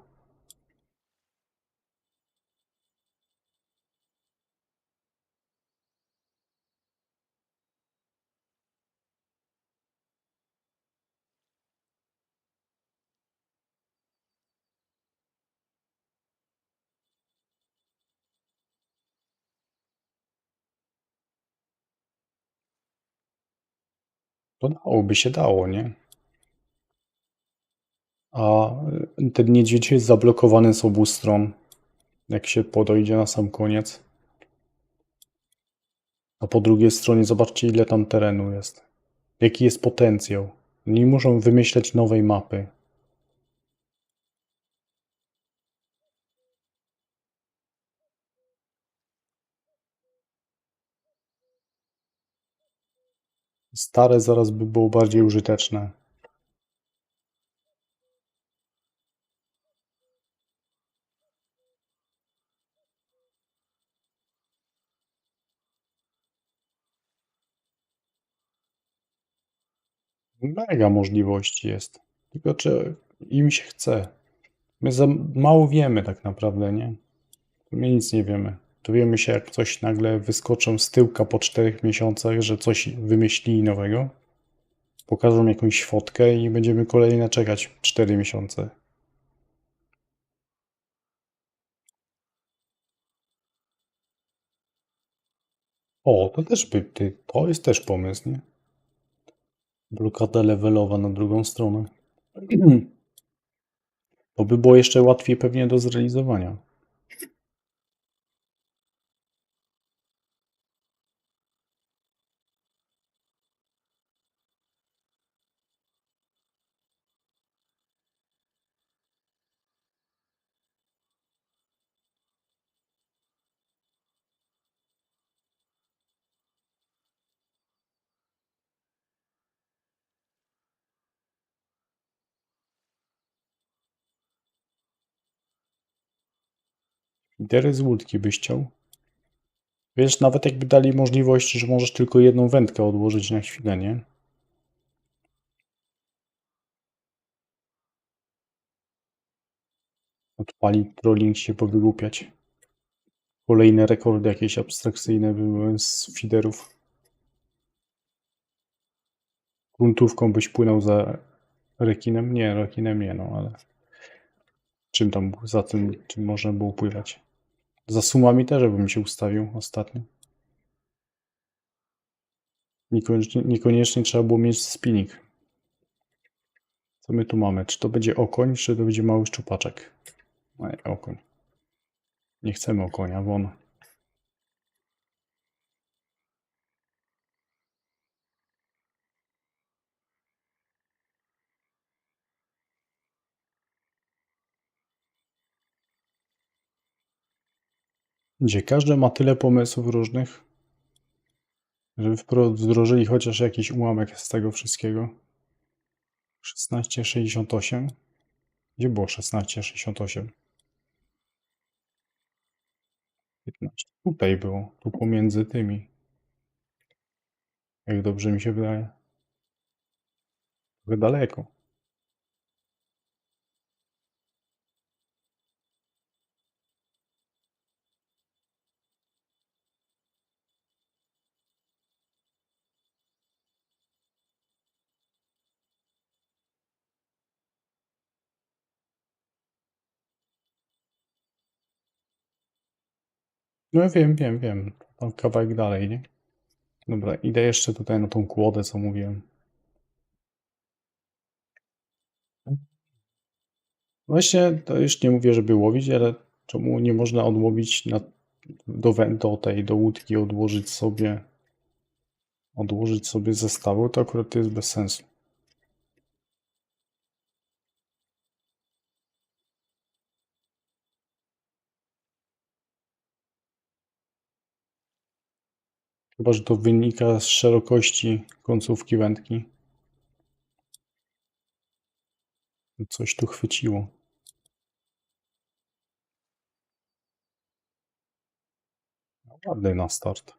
To dałoby się dało, nie? A ten niedźwiedź jest zablokowany z obu stron, jak się podejdzie na sam koniec. A po drugiej stronie zobaczcie, ile tam terenu jest. Jaki jest potencjał. Nie muszą wymyśleć nowej mapy. Stare zaraz by było bardziej użyteczne. Mega możliwości jest. Tylko czy im się chce. My za mało wiemy tak naprawdę, nie? My nic nie wiemy. Dowiemy się, jak coś nagle wyskoczą z tyłka po 4 miesiącach, że coś wymyślili nowego. Pokażą jakąś fotkę i będziemy kolejne czekać 4 miesiące. O, to też to jest też pomysł, nie? Blokada levelowa na drugą stronę. To by było jeszcze łatwiej pewnie do zrealizowania. Lidery z łódki byś chciał? Wiesz, nawet jakby dali możliwość, że możesz tylko jedną wędkę odłożyć na chwilę, nie? Odpalić trolling się powygłupiać. Kolejne rekordy jakieś abstrakcyjne były z feederów. Gruntówką byś płynął za rekinem? Nie, rekinem nie, no ale... Czym tam, za tym, czym można było pływać? Za sumami też bym się ustawił ostatnio. Niekoniecznie trzeba było mieć spinning. Co my tu mamy? Czy to będzie okoń, czy to będzie mały szczupaczek? Nie, okoń. Nie chcemy okonia, won. Gdzie każdy ma tyle pomysłów różnych, żeby wdrożyli chociaż jakiś ułamek z tego wszystkiego. 1668. Gdzie było 1668? 15. Tutaj było. Tu pomiędzy tymi. Jak dobrze mi się wydaje. Trochę daleko. No wiem. Tam kawałek dalej, nie? Dobra, idę jeszcze tutaj na tą kłodę, co mówiłem. Właśnie, to już nie mówię, żeby łowić, ale czemu nie można odłowić do łódki, odłożyć sobie zestawu, to akurat to jest bez sensu. Chyba, że to wynika z szerokości końcówki wędki. Coś tu chwyciło. No, ładny na start.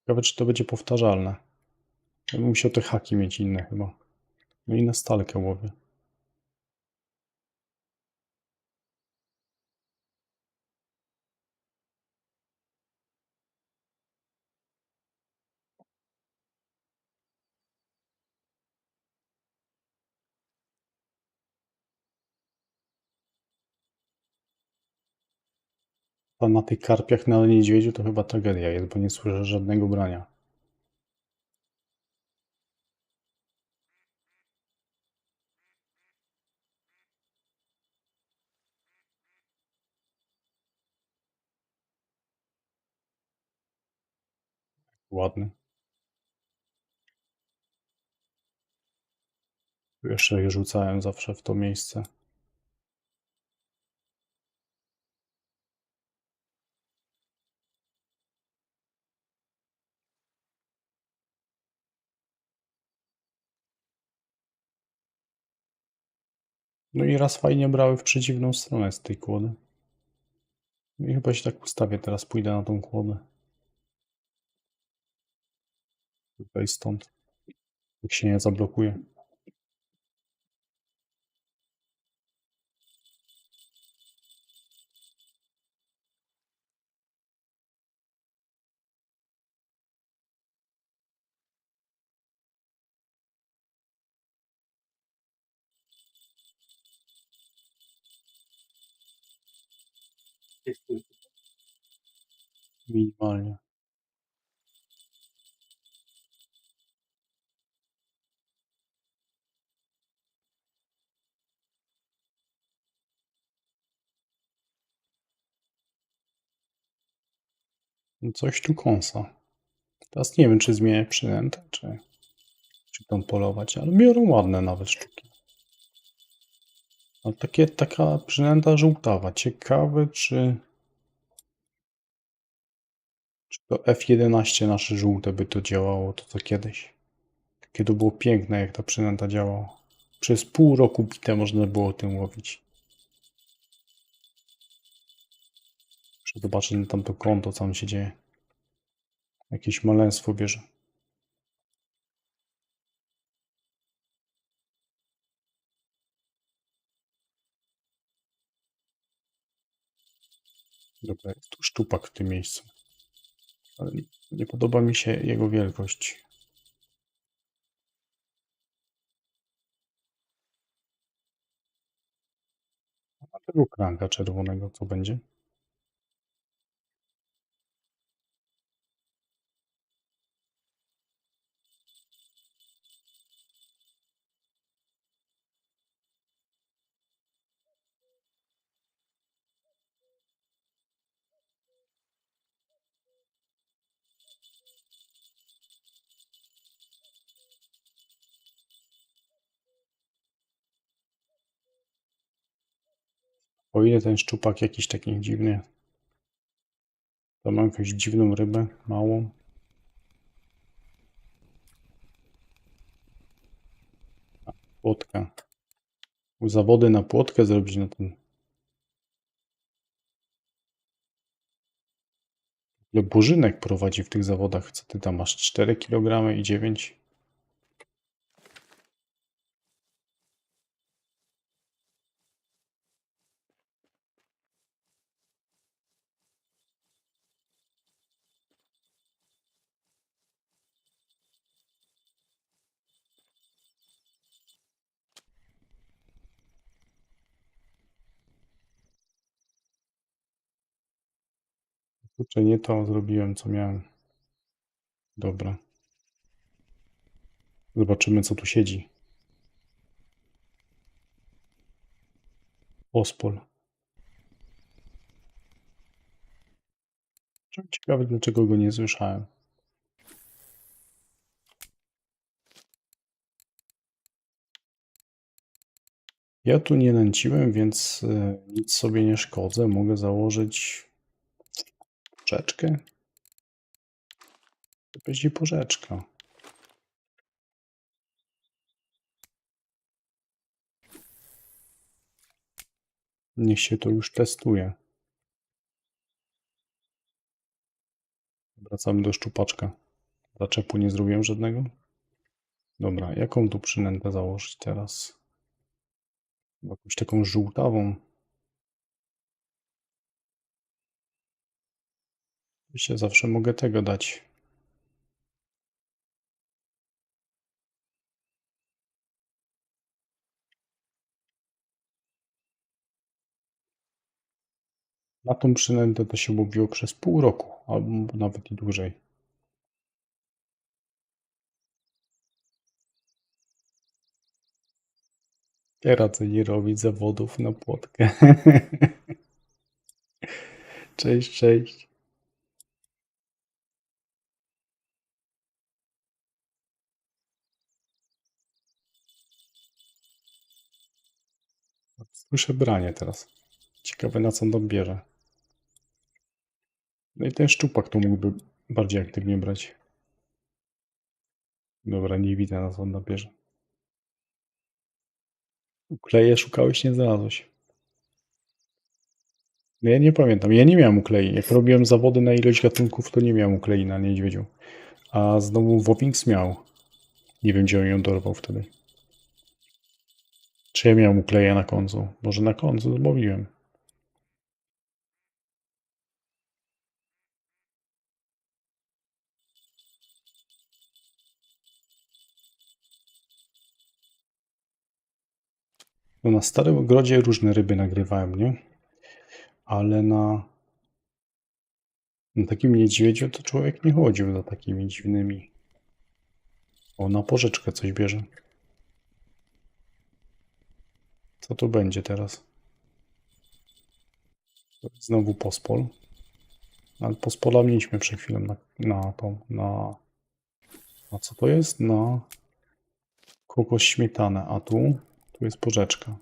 Ciekawe, czy to będzie powtarzalne. Ja bym musiał te haki mieć inne chyba. No i na stalkę łowię. A na tych karpiach na niedźwiedziu to chyba tragedia jest, bo nie słyszę żadnego brania. Ładny. Jeszcze je rzucałem zawsze w to miejsce. No i raz fajnie brały w przeciwną stronę z tej kłody. No i chyba się tak ustawię, teraz pójdę na tą kłodę. Tutaj stąd. Jak się nie zablokuje. Minimalnie. No coś tu kąsa. Teraz nie wiem, czy zmienię przynętę, czy tam polować, ale biorą ładne nawet sztuki. Ale taka przynęta żółtawa. Ciekawe, czy to F11 nasze żółte by to działało, to kiedyś. Kiedy było piękne, jak ta przynęta działała. Przez pół roku bite można było tym łowić. Muszę zobaczyć na tamto konto, co tam się dzieje. Jakieś maleństwo bierze. Dobra, jest tu szczupak w tym miejscu. Ale nie podoba mi się jego wielkość. A tego kranka czerwonego co będzie? O ile ten szczupak jakiś taki dziwny. To mam jakąś dziwną rybę, małą. Płotka. Zawody na płotkę zrobić na ten. Ile Burzynek prowadzi w tych zawodach? Co ty tam masz? 4 kg i 9? Kurczę, nie to zrobiłem, co miałem. Dobra. Zobaczymy, co tu siedzi. Ospol. Ciekawe, dlaczego go nie słyszałem. Ja tu nie nęciłem, więc nic sobie nie szkodzę. Mogę założyć porzeczkę. To będzie porzeczka. Niech się to już testuje. Wracamy do szczupaczka. Zaczepu nie zrobiłem żadnego. Dobra, jaką tu przynętę założyć teraz? Jakąś taką żółtawą. Oczywiście zawsze mogę tego dać. Na tą przynętę to się łowiło przez pół roku, albo nawet i dłużej. Nie radzę nie robić zawodów na płotkę. Cześć, cześć. Słyszę branie teraz. Ciekawe, na co on tam bierze. No i ten szczupak to mógłby bardziej aktywnie brać. Dobra, nie widzę, na co on tam bierze. Ukleje szukałeś, nie znalazłeś. No ja nie pamiętam. Ja nie miałem uklei. Jak robiłem zawody na ilość gatunków, to nie miałem uklei na niedźwiedziu. A znowu Wopings miał. Nie wiem, gdzie on ją dorwał wtedy. Czy ja miałem ukleję na końcu? Może na końcu zmówiłem. No na starym ogrodzie różne ryby nagrywałem, nie? Ale na takim niedźwiedziu to człowiek nie chodził za takimi dziwnymi. O, na porzeczkę coś bierze. Co to będzie teraz? Znowu pospol. Ale pospola mieliśmy przed chwilą na co to jest? Na kokos śmietanę, a tu jest porzeczka.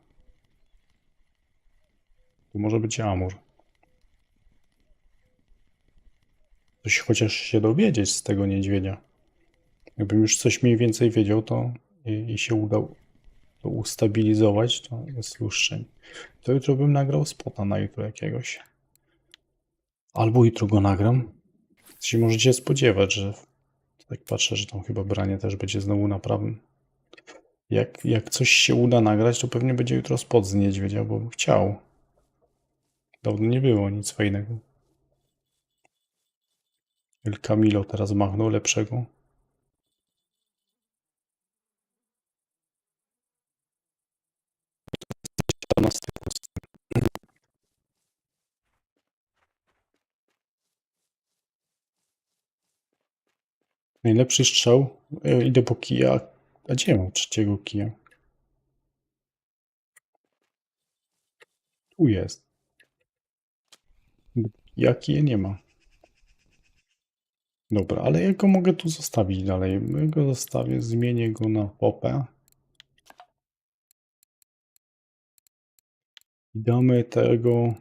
Tu może być amur. Coś chociaż się dowiedzieć z tego niedźwiedzia. Jakbym już coś mniej więcej wiedział, to i się udał to ustabilizować, to jest luszczeń. To jutro bym nagrał spota na jutro jakiegoś. Albo jutro go nagram. Się możecie spodziewać, że tak patrzę, że tam chyba branie też będzie znowu na prawym. Jak coś się uda nagrać, to pewnie będzie jutro spod z niedźwiedzia, bo bym chciał. Dawno nie było nic fajnego. El Camilo teraz machnął lepszego. Najlepszy strzał. Idę po kija. A gdzie mam trzeciego kija? Tu jest. Jaki nie ma. Dobra, ale ja go mogę tu zostawić dalej. Ja go zostawię, zmienię go na popę. I damy tego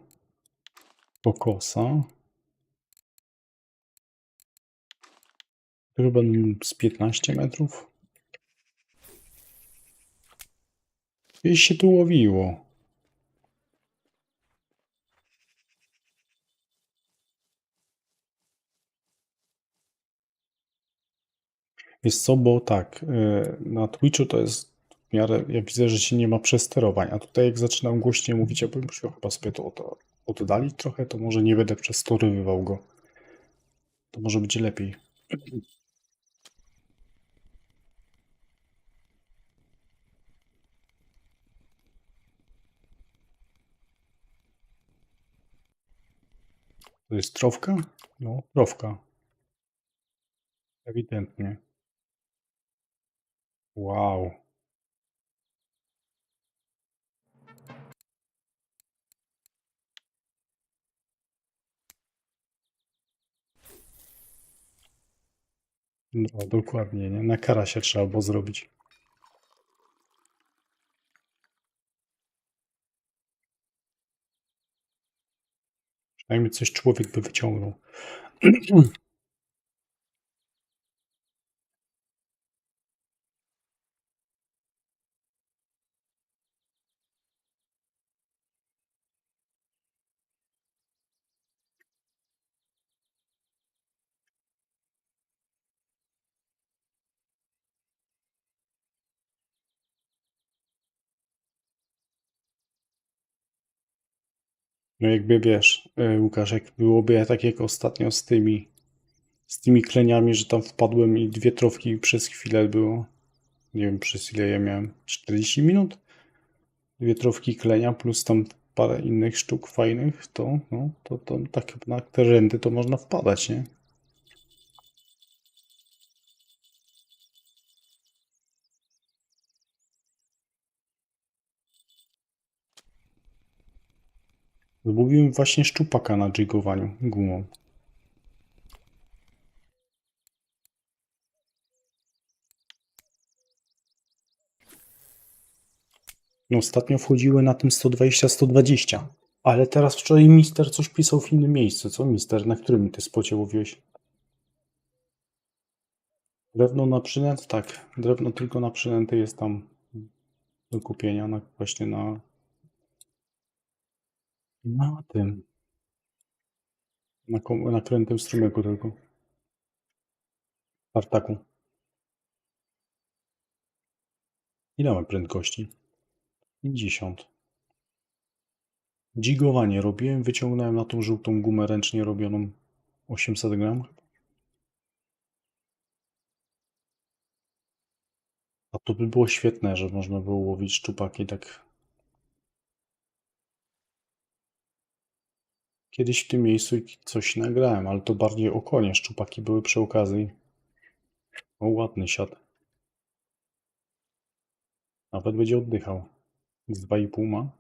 kokosa. Chyba z 15 metrów. Gdzieś się tu łowiło. Jest co, bo tak, na Twitchu to jest w miarę, ja widzę, że się nie ma przesterowań, a tutaj jak zaczynam głośniej mówić, ja bym musiał chyba sobie to oddalić trochę, to może nie będę przestorywał go. To może być lepiej. To jest trofka? No, trofka. Ewidentnie. Wow. No, dokładnie, nie? Na karasie trzeba było zrobić. Przynajmniej coś człowiek by wyciągnął. No jakby wiesz, Łukasz, jak byłoby tak jak ostatnio z tymi kleniami, że tam wpadłem i 2 trofki przez chwilę było. Nie wiem przez ile ja miałem. 40 minut? 2 trofki klenia plus tam parę innych sztuk fajnych, to no, to tak na te renty to można wpadać, nie? Zgubiłem właśnie szczupaka na jigowaniu gumą. No, ostatnio wchodziły na tym 120-120. Ale teraz wczoraj Mister coś pisał w innym miejscu. Co Mister? Na którym ty spocie łowiłeś? Drewno na przynęt? Tak. Drewno tylko na przynęty jest tam do kupienia. Właśnie na tym. Na krętym strumyku tylko. Tartaku. Ile mam prędkości? 50. Dzigowanie robiłem, wyciągnąłem na tą żółtą gumę ręcznie robioną 800 gram. A to by było świetne, że można było łowić szczupaki tak. Kiedyś w tym miejscu coś nagrałem, ale to bardziej o konie. Szczupaki były przy okazji. O, ładny siat. Nawet będzie oddychał. Z 2,5 ma.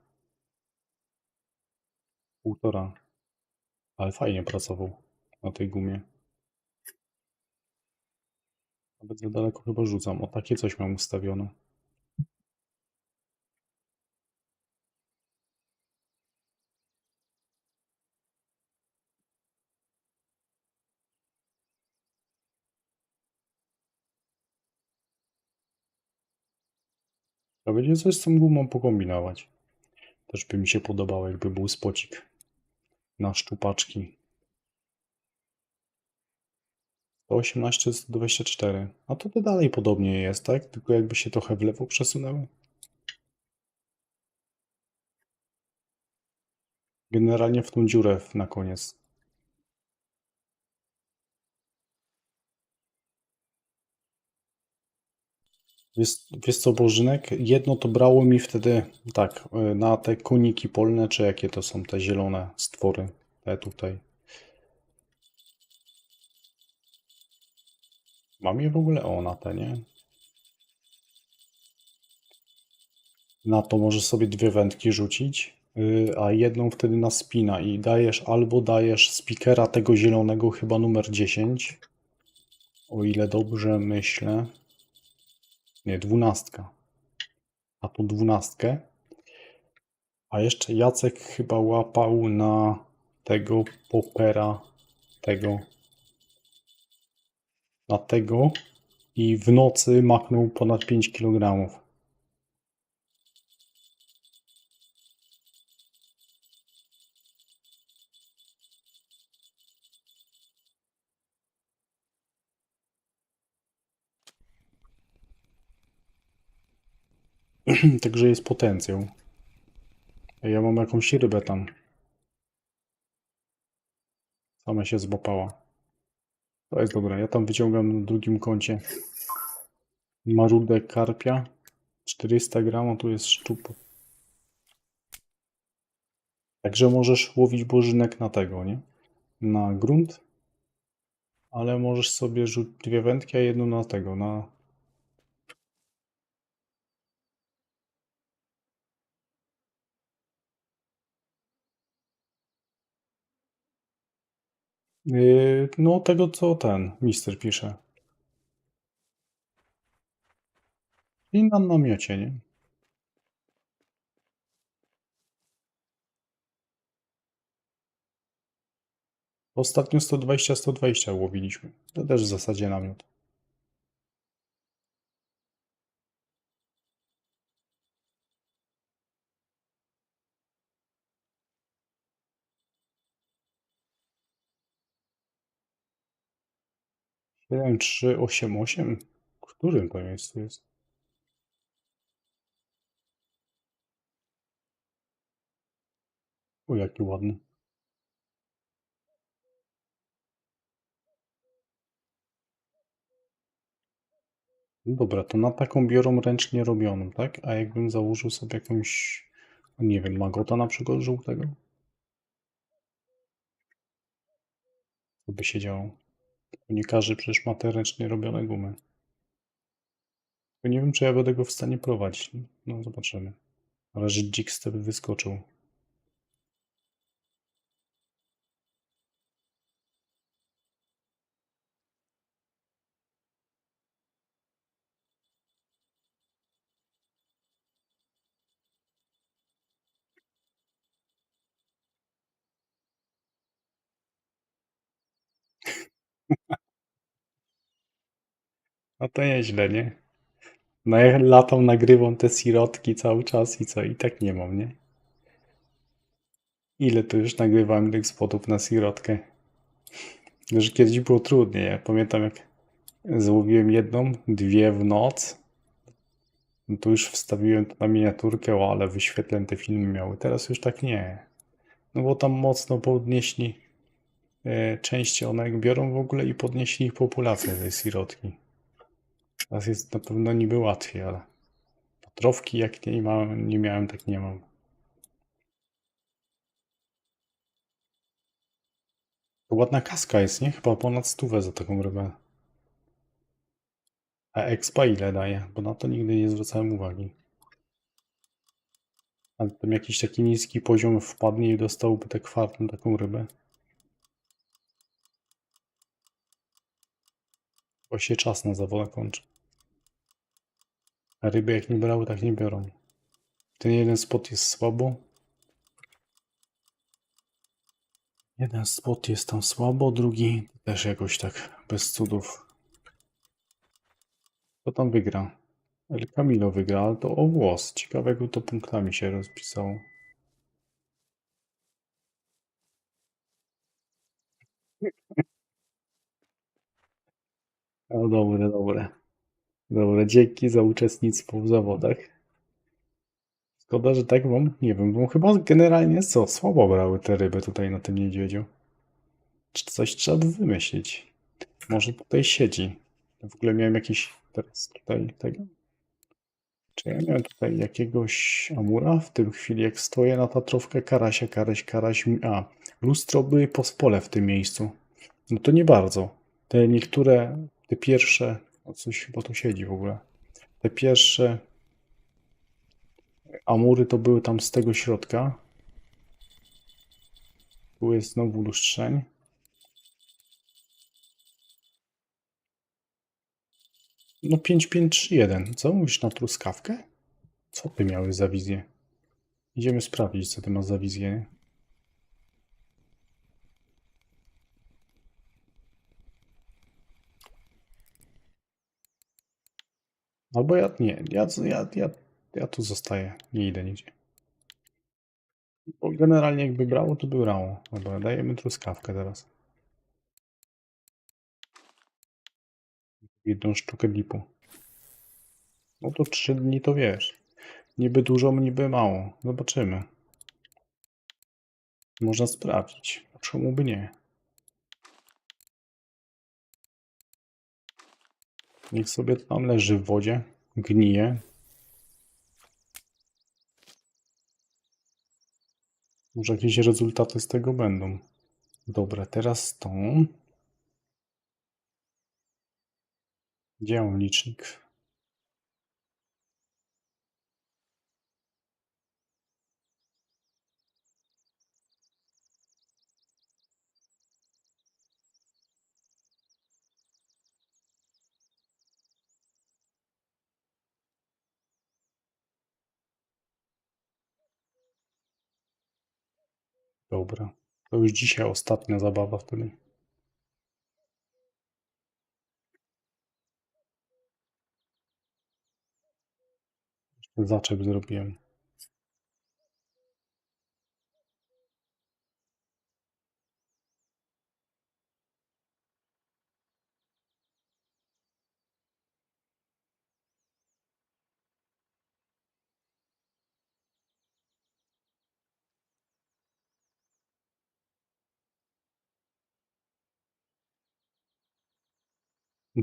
1,5. Ale fajnie pracował na tej gumie. Nawet za daleko chyba rzucam. O, takie coś mam ustawione. To będzie coś z tą gumą pokombinować. Też by mi się podobało, jakby był spocik na szczupaczki. 118, 124. A to dalej podobnie jest, tak? Tylko jakby się trochę w lewo przesunęły. Generalnie w tą dziurę na koniec. Wiesz co, Bożynek? Jedno to brało mi wtedy, tak, na te koniki polne, czy jakie to są te zielone stwory, te tutaj. Mam je w ogóle? O, na te, nie? Na to możesz sobie dwie wędki rzucić, a jedną wtedy na spina i albo dajesz speakera tego zielonego, chyba numer 10, o ile dobrze myślę. Nie, 12. A tu 12. A jeszcze Jacek chyba łapał na tego popera, na tego i w nocy machnął ponad 5 kg. Także jest potencjał. Ja mam jakąś rybę tam. Sama się złapała. To jest dobre. Ja tam wyciągam na drugim koncie marudę karpia. 400 gram, tu jest szczup. Także możesz łowić bożynek na tego, nie? Na grunt. Ale możesz sobie rzucić dwie wędki, a jedną na tego, na... No tego, co ten mister pisze. I na namiocie, nie? Ostatnio 120 łowiliśmy. To też w zasadzie namiot. 7388? W którym to miejscu jest? O, jaki ładny. No dobra, to na taką biorą ręcznie robioną, tak? A jakbym założył sobie jakąś, nie wiem, magota na przykład żółtego? Co by się działo? Nie każdy przecież ma te ręcznie robione gumy. Tylko nie wiem, czy ja będę go w stanie prowadzić. No, zobaczymy. Ale że dzik z tego wyskoczył. No to nieźle, nie? No ja latam, nagrywam te sirotki cały czas i co? I tak nie mam, nie? Ile tu już nagrywałem tych spotów na sirotkę? Już kiedyś było trudniej. Ja pamiętam, jak złowiłem jedną, dwie w noc. No to już wstawiłem to na miniaturkę, o, ale wyświetleń te filmy miały. Teraz już tak nie. No bo tam mocno podnieśli części one biorą w ogóle i podnieśli ich populację tej sirotki. Teraz jest na pewno niby łatwiej, ale potrowki jak nie miałem, tak nie mam. To ładna kaska jest, nie? Chyba ponad 100 za taką rybę. A expa ile daje? Bo na to nigdy nie zwracałem uwagi. Ale tam jakiś taki niski poziom wpadnie i dostałby tak kwartą taką rybę. Bo się czas na zawodach kończy. A ryby jak nie brały, tak nie biorą. Ten jeden spot jest słabo. Jeden spot jest tam słabo, drugi też jakoś tak bez cudów. Kto tam wygra? El Camilo wygra, ale to o włos. Ciekawego to punktami się rozpisało. No dobre, dobre. Dobre, dzięki za uczestnictwo w zawodach. Szkoda, że tak wam, nie wiem, bo chyba generalnie co, słabo brały te ryby tutaj na tym niedźwiedziu. Czy coś trzeba by wymyślić? Może tutaj siedzi. W ogóle miałem jakiś teraz tutaj tego. Czy ja miałem tutaj jakiegoś amura? W tym chwili jak stoję na tatrowkę karasia, karaś. A, lustro by pospole w tym miejscu. No to nie bardzo. Te niektóre, te pierwsze, o coś chyba tu siedzi w ogóle. Te pierwsze amury to były tam z tego środka. Tu jest znowu lustrzeń. No 5531. Co mówisz na truskawkę? Co ty miałeś za wizję? Idziemy sprawdzić, co ty masz za wizję. Albo ja nie, ja tu zostaję. Nie idę nigdzie. Bo generalnie jakby brało, to by brało. Dobra, dajemy truskawkę teraz. Jedną sztukę dipu. No to 3 dni to wiesz. Niby dużo, niby mało. Zobaczymy. Można sprawdzić. Czemu by nie? Niech sobie tam leży w wodzie. Gnije. Może jakieś rezultaty z tego będą. Dobra, teraz to. Gdzie mam licznik? Dobra. To już dzisiaj ostatnia zabawa wtedy. Zaczep zrobiłem.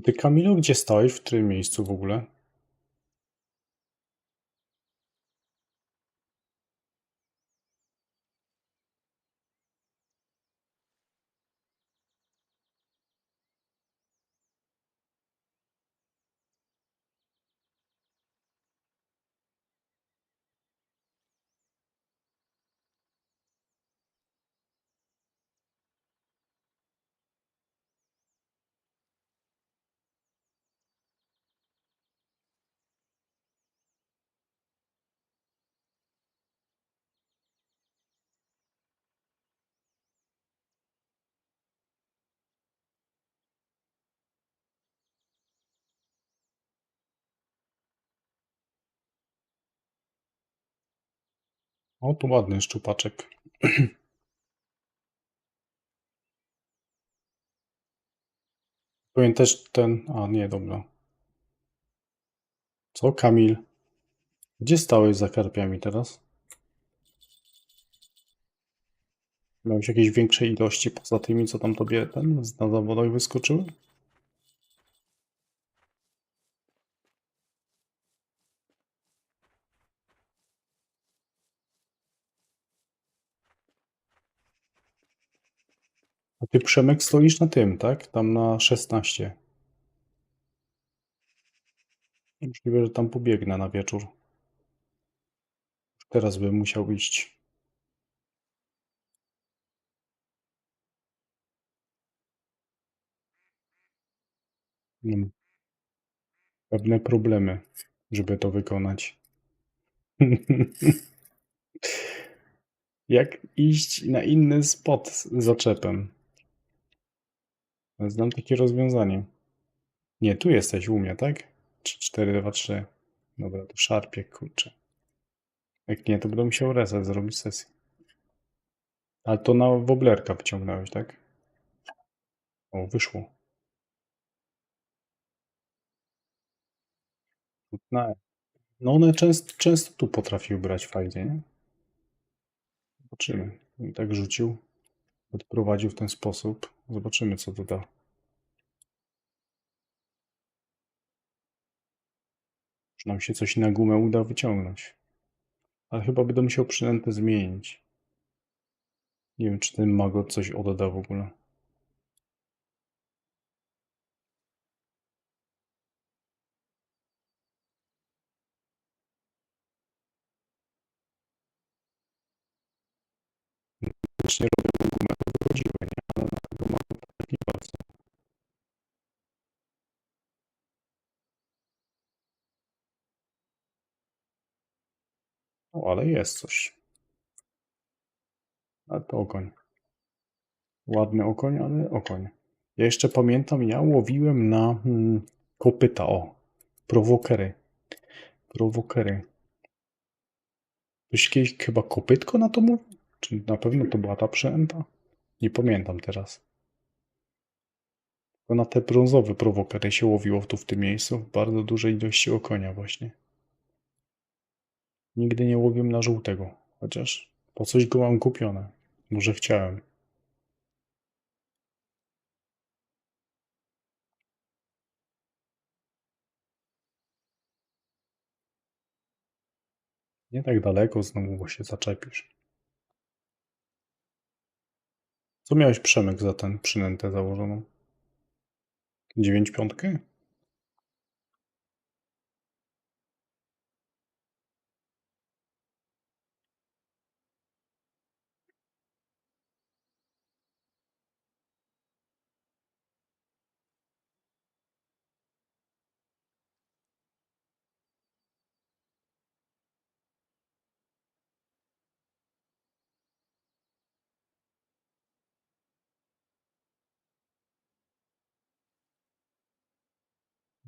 Ty, Kamilu, gdzie stałeś? W którym miejscu w ogóle? O, tu ładny szczupaczek. Powiem też ten... A, nie, dobra. Co, Kamil? Gdzie stałeś za karpiami teraz? Miałeś jakieś większe ilości poza tymi, co tam tobie na zawodach wyskoczyły? A ty, Przemek, stoisz na tym, tak? Tam na 16. Możliwe, że tam pobiegnę na wieczór. Teraz bym musiał iść. Mam pewne problemy, żeby to wykonać. Jak iść na inny spot z zaczepem? Znam takie rozwiązanie. Nie, tu jesteś u mnie, tak? 4, 2, 3. Dobra, to szarpie, kurczę. Jak nie, to będę musiał reset zrobić sesję. Ale to na woblerka wyciągnąłeś, tak? O, wyszło. No, no one często tu potrafiły brać fajnie, nie? Zobaczymy. I tak rzucił. Odprowadził w ten sposób. Zobaczymy, co to da. Czy nam się coś na gumę uda wyciągnąć. Ale chyba będę musiał przynętę zmienić. Nie wiem, czy ten magot coś odda w ogóle. Faktycznie robię gumę, to wychodziły, nie? Ale na tego magota tak nie bardzo. O, ale jest coś. Ale to okoń. Ładny okoń, ale okoń. Ja jeszcze pamiętam, ja łowiłem na kopyta, o. Prowokery. Prowokery. Ktoś kiedyś chyba kopytko na to mówił? Czy na pewno to była ta przynęta? Nie pamiętam teraz. Tylko na te brązowe prowokery się łowiło tu w tym miejscu. W bardzo dużej ilości okonia właśnie. Nigdy nie łowiłem na żółtego. Chociaż po coś go mam kupione. Może chciałem. Nie tak daleko znowu, bo się zaczepisz. Co miałeś, Przemek, za ten przynętę założoną? 9,5?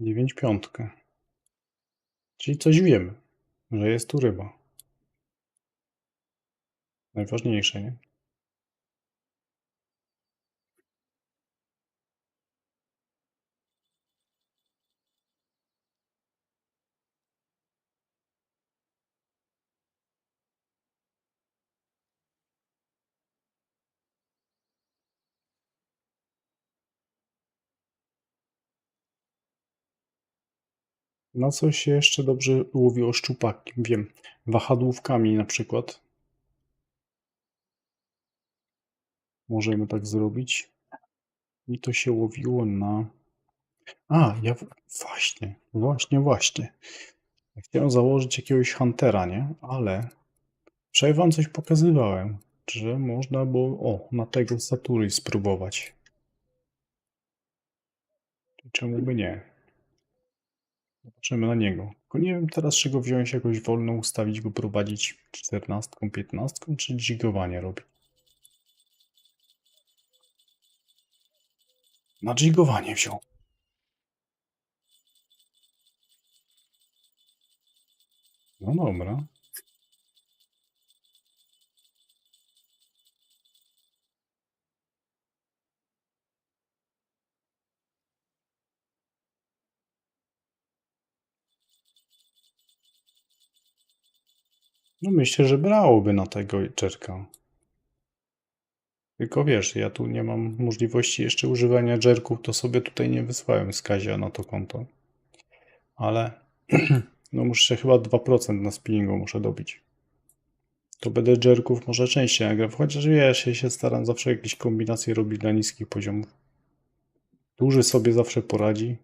9,5. Czyli coś wiemy, że jest tu ryba. Najważniejsze, nie? Na co się jeszcze dobrze łowiło szczupaki? Wiem, wahadłówkami na przykład. Możemy tak zrobić. I to się łowiło na... A, ja właśnie. Ja chciałem założyć jakiegoś huntera, nie? Ale wczoraj wam coś pokazywałem, że można było, o, na tego Satury spróbować. Czemu by nie? Zobaczymy na niego. Tylko nie wiem teraz, czego wziąć jakoś wolno, ustawić go, prowadzić 14, 15, czy jigowanie robić. Na jigowanie wziął. No dobra. No myślę, że brałoby na tego jerka. Tylko wiesz, ja tu nie mam możliwości jeszcze używania jerków, to sobie tutaj nie wysłałem z Kazia na to konto. Ale no muszę chyba 2% na spinningu muszę dobić. To będę jerków może częściej nagrał, chociaż wiesz, ja się staram zawsze jakieś kombinacje robić dla niskich poziomów. Duży sobie zawsze poradzi.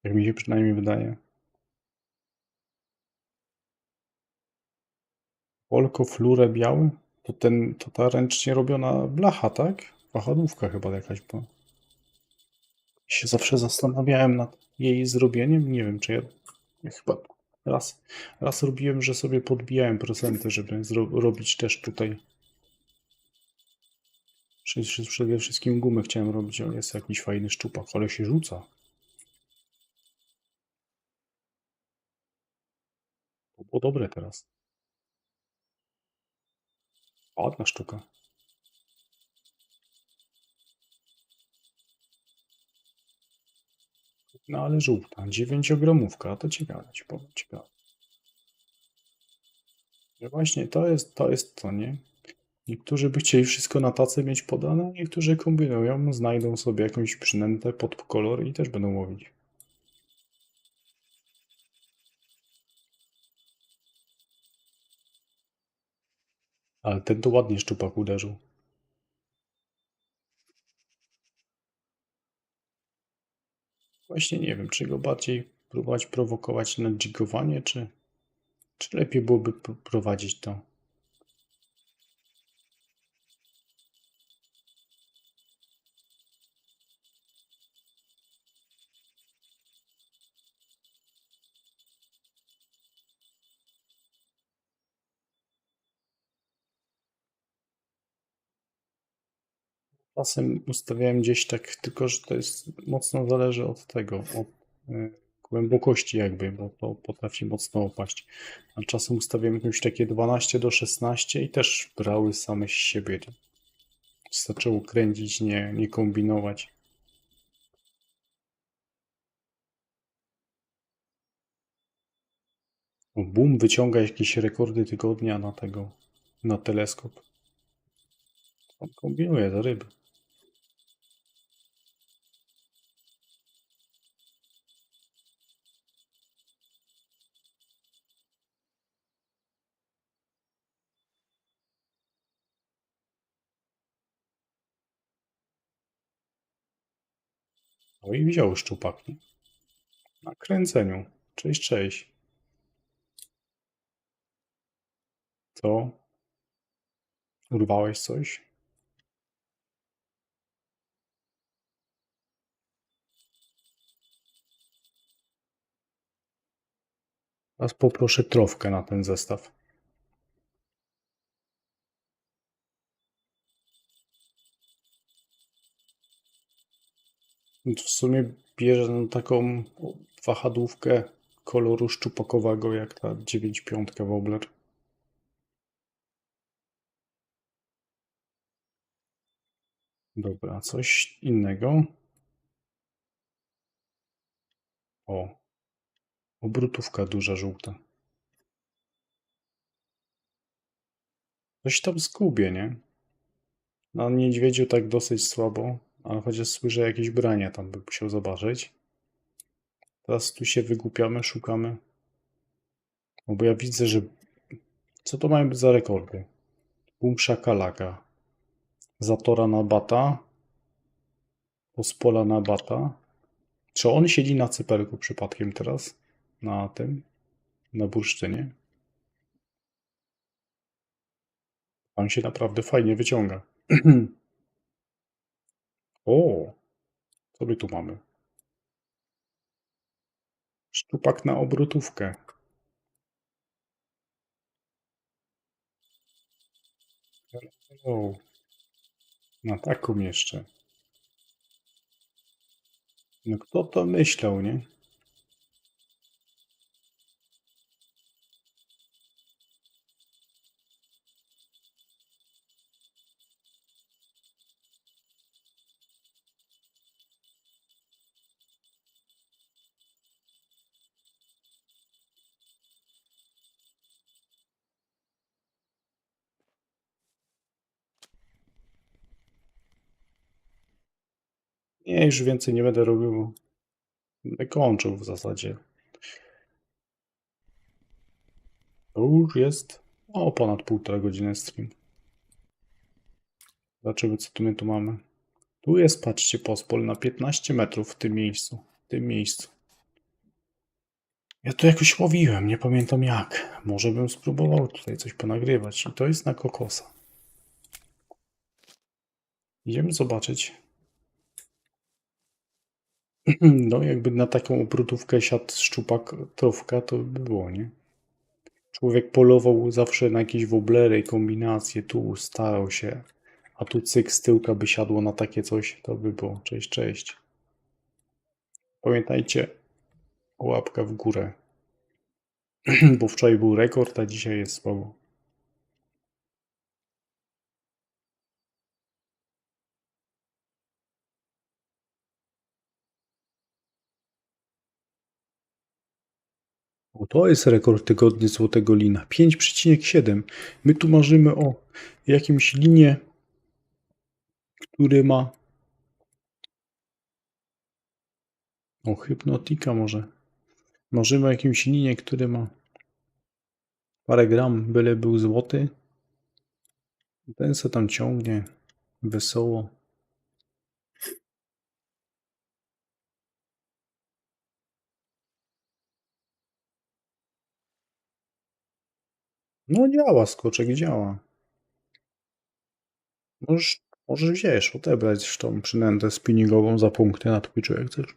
Jak mi się przynajmniej wydaje. Polko, flurę biały? To ta ręcznie robiona blacha, tak? Wahadłówka chyba jakaś była. Się zawsze zastanawiałem nad jej zrobieniem. Nie wiem, czy ja chyba raz robiłem, że sobie podbijałem procenty, żeby robić też tutaj. Przede wszystkim gumy chciałem robić, ale jest jakiś fajny szczupak, ale się rzuca. To było dobre teraz. Ładna sztuka. No ale żółta, 9-gramówka, to ciekawe, ci powiem, ciekawe. No właśnie, to jest to, nie? Niektórzy by chcieli wszystko na tacy mieć podane, niektórzy kombinują, znajdą sobie jakąś przynętę pod kolor i też będą łowić. Ale ten to ładnie szczupak uderzył. Właśnie nie wiem, czy go bardziej próbować prowokować na dzigowanie, czy lepiej byłoby prowadzić to. Czasem ustawiałem gdzieś tak, tylko że to jest mocno zależy od tego, od głębokości jakby, bo to potrafi mocno opaść. A czasem ustawiałem jakieś takie 12 do 16 i też brały same z siebie. Zaczęło kręcić, nie kombinować. Boom wyciąga jakieś rekordy tygodnia na teleskop. On kombinuje za ryby. No i wziął szczupak, nie? Na kręceniu. Cześć, cześć. Co? Urwałeś coś? Teraz poproszę trofkę na ten zestaw. W sumie bierze taką wahadłówkę koloru szczupakowego, jak ta 9.5 Wobbler. Dobra, coś innego. O, obrotówka duża, żółta. Coś tam zgubię, nie? Na niedźwiedziu tak dosyć słabo, ale chociaż słyszę jakieś brania tam by musiał zobaczyć. Teraz tu się wygłupiamy, szukamy. No bo ja widzę, że... Co to mają być za rekordy? Boom szakalaka. Zatora na bata. Pospola na bata. Czy on siedzi na cyperku przypadkiem teraz? Na tym? Na bursztynie? Tam się naprawdę fajnie wyciąga. O! Co my tu mamy? Szczupak na obrotówkę. O, na taką jeszcze. No kto to myślał, nie? Nie, już więcej nie będę robił, bo będę kończył w zasadzie. To już jest ponad 1,5 godziny stream. Zobaczymy, co tu my tu mamy. Tu jest, patrzcie, pospol na 15 metrów w tym miejscu. W tym miejscu. Ja tu jakoś łowiłem, nie pamiętam jak. Może bym spróbował tutaj coś ponagrywać. I to jest na kokosa. Idziemy zobaczyć. No, jakby na taką obrotówkę siadł szczupak trofka, to by było, nie? Człowiek polował zawsze na jakieś woblery, kombinacje, tu starał się, a tu cyk z tyłka by siadło na takie coś, to by było. Cześć, cześć. Pamiętajcie, łapka w górę, bo wczoraj był rekord, a dzisiaj jest słabo. Bo to jest rekord tygodnia złotego lina. 5,7. My tu marzymy o jakimś linie, który ma... O, Hypnotika może. Marzymy o jakimś linie, który ma parę gram, byle był złoty. Ten se tam ciągnie. Wesoło. No działa, skoczek działa. Możesz wiesz, odebrać tą przynętę spinningową za punkty na Twitchu, jak chcesz.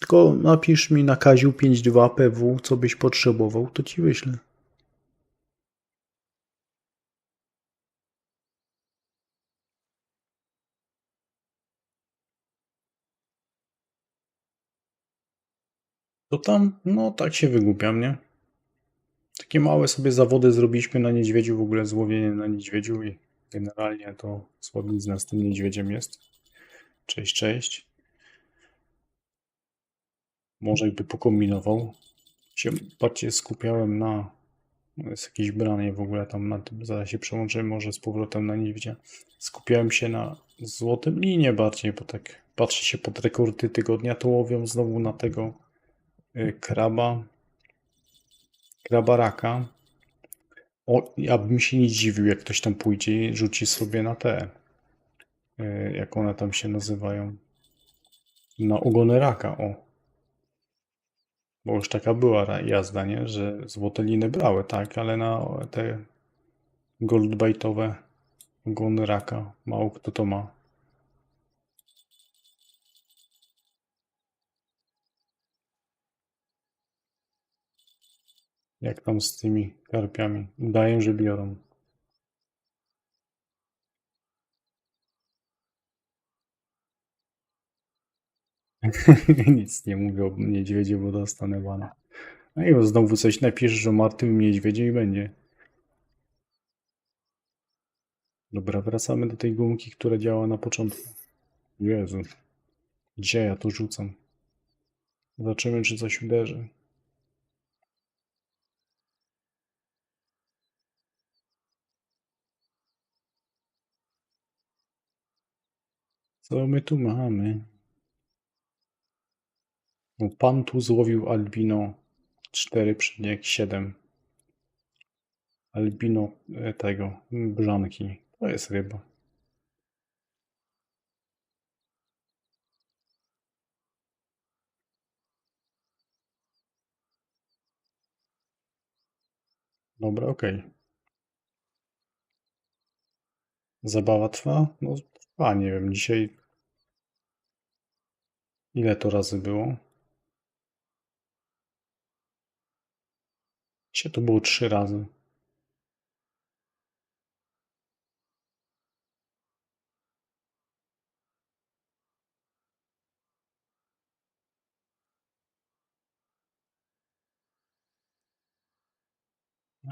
Tylko napisz mi na Kaziu 52 PW, co byś potrzebował, to ci wyślę. To tam, no tak się wygłupiam, nie? Takie małe sobie zawody zrobiliśmy na niedźwiedziu, w ogóle złowienie na niedźwiedziu i generalnie to słabizna z tym niedźwiedziem jest. Cześć, cześć. Może jakby pokombinował. Się bardziej skupiałem na... Jest jakieś branie w ogóle tam na tym, zaraz się przełączymy może z powrotem na niedźwiedzia. Skupiałem się na złotym linie bardziej, bo tak patrzy się pod rekordy tygodnia, to łowią znowu na tego kraba raka. O, ja bym się nie dziwił, jak ktoś tam pójdzie i rzuci sobie na te, jak one tam się nazywają, na ogony raka, o. Bo już taka była jazda, nie? Że złote liny brały, tak, ale na te goldbaitowe ogony raka mało kto to ma. Jak tam z tymi karpiami? Udają, że biorą. Nic nie mówię o niedźwiedziu, bo dostanę bana. No i znowu coś napiszesz o martwym niedźwiedziu i będzie. Dobra, wracamy do tej gumki, która działa na początku. Jezu. Gdzie ja to rzucam? Zobaczymy, czy coś uderzy. Co my tu mamy? O, pan tu złowił albino 4,7. Albino tego, brzanki. To jest ryba. Dobra, okej. Zabawa trwa? No trwa, nie wiem. Dzisiaj ile to razy było? Dzisiaj to było 3 razy.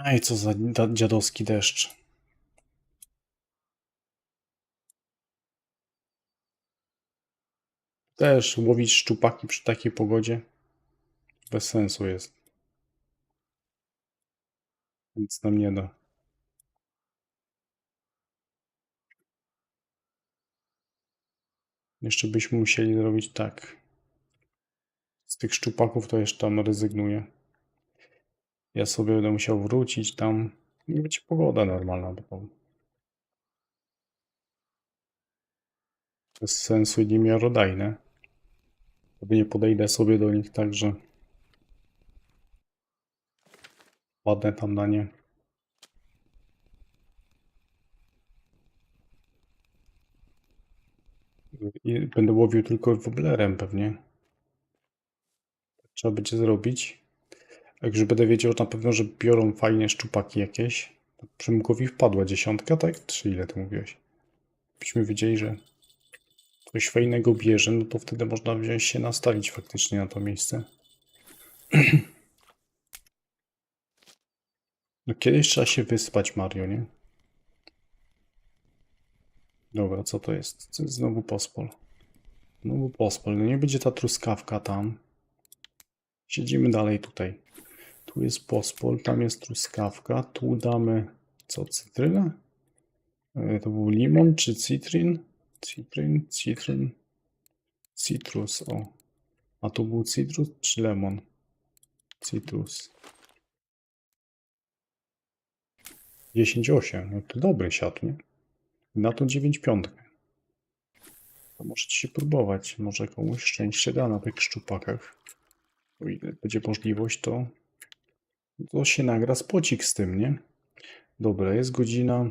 Aj, co za dziadowski deszcz. Też łowić szczupaki przy takiej pogodzie bez sensu jest. Nic nam nie da. Jeszcze byśmy musieli zrobić tak. Z tych szczupaków to jeszcze tam rezygnuję. Ja sobie będę musiał wrócić tam. Nie będzie pogoda normalna. Bo bez sensu i niemiarodajne. Sobie nie podejdę sobie do nich tak, że padnę tam na nie. I będę łowił tylko woblerem pewnie. Trzeba będzie zrobić. Także będę wiedział na pewno, że biorą fajnie szczupaki jakieś. Przemkowi wpadła 10, tak? Czy ile ty mówiłeś? Byśmy wiedzieli, że coś fajnego bierze, no to wtedy można wziąć się nastawić faktycznie na to miejsce. No kiedyś trzeba się wyspać, Mario, nie? Dobra, co to jest? Co jest znowu pospol? Znowu pospol. No nie będzie ta truskawka tam. Siedzimy dalej tutaj. Tu jest pospol, tam jest truskawka. Tu damy co? Cytrynę? To był limon czy cytryn? Cytryn. Citrus, o. A tu był citrus czy lemon? Citrus. 10,8. No to dobry siat, nie? Na to 9,5. To możecie się próbować. Może komuś szczęście da na tych szczupakach. O ile będzie możliwość, to się nagra spocik z tym, nie? Dobra, jest godzina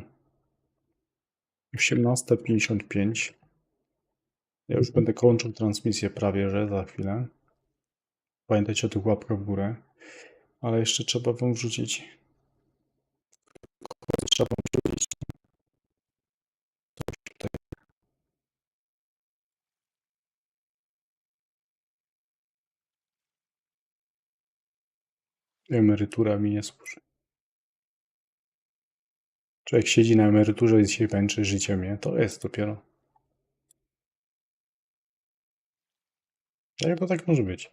18:55. Ja już będę kończył transmisję prawie, że za chwilę. Pamiętajcie o tych łapkach w górę. Ale jeszcze trzeba wam wrzucić. Trzeba wam wrzucić coś tutaj. Emerytura mi nie służy. Człowiek siedzi na emeryturze i się męczy życiem, nie? To jest dopiero. Jak to tak może być?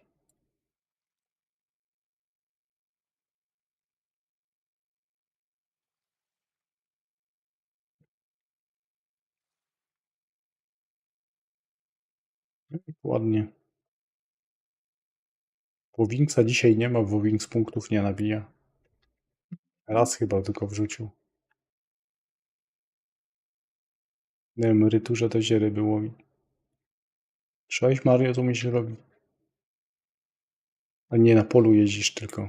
Ładnie. Wowinksa dzisiaj nie ma, Wowink z punktów nie nabija. Raz chyba tylko wrzucił. Na emeryturze to się ryby łowi. Słyszałeś, Mario, co mi się robi? A nie na polu jeździsz tylko.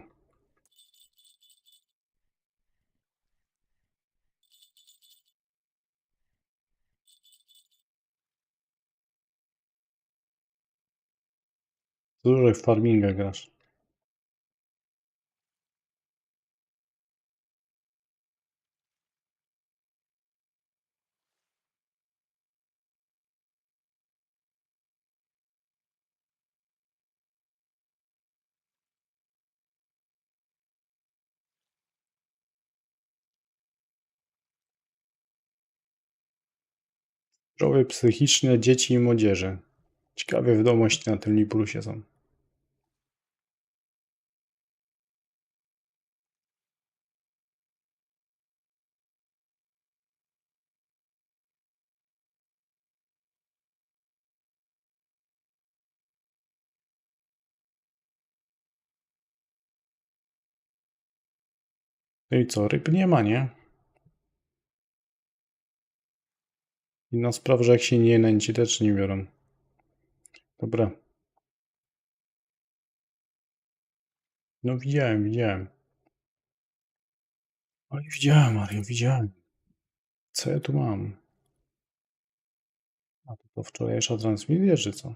Dużo w farminga grasz. Zdrowie psychiczne dzieci i młodzieży. Ciekawe wiadomości na tym Librusie są. No i co, ryb nie ma, nie? Inna sprawa, że jak się nie nęci, też nie biorą. Dobra. No widziałem. Oj, widziałem, Mario, widziałem. Co ja tu mam? A to wczorajsza transmisja, czy co?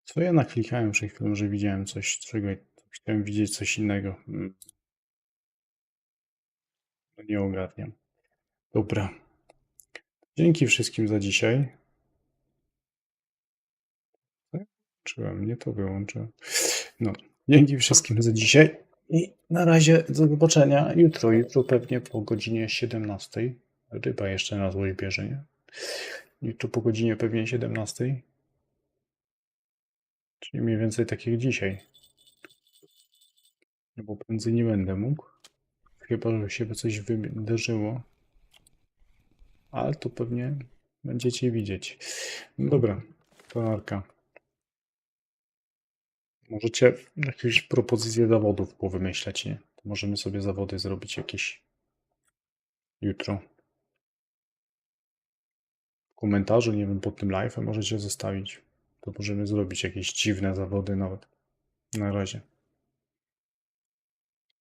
Co ja naklikałem przed chwilą, że widziałem coś, czego chciałem widzieć coś innego. No nie ogarniam. Dobra. Dzięki wszystkim za dzisiaj. Wyłączyłem, nie to wyłączyłem. No, dzięki wszystkim za dzisiaj i na razie do zobaczenia jutro. Jutro pewnie po godzinie 17. Ryba jeszcze na złość bierze, nie? Jutro po godzinie pewnie 17. Czyli mniej więcej tak jak dzisiaj. No bo prędzej nie będę mógł. Chyba, że się by coś wydarzyło. Ale to pewnie będziecie widzieć. No dobra, to narka. Możecie jakieś propozycje zawodów powymyśleć, nie? To możemy sobie zawody zrobić jakieś jutro. W komentarzu, nie wiem, pod tym live'em możecie zostawić. To możemy zrobić jakieś dziwne zawody nawet. Na razie.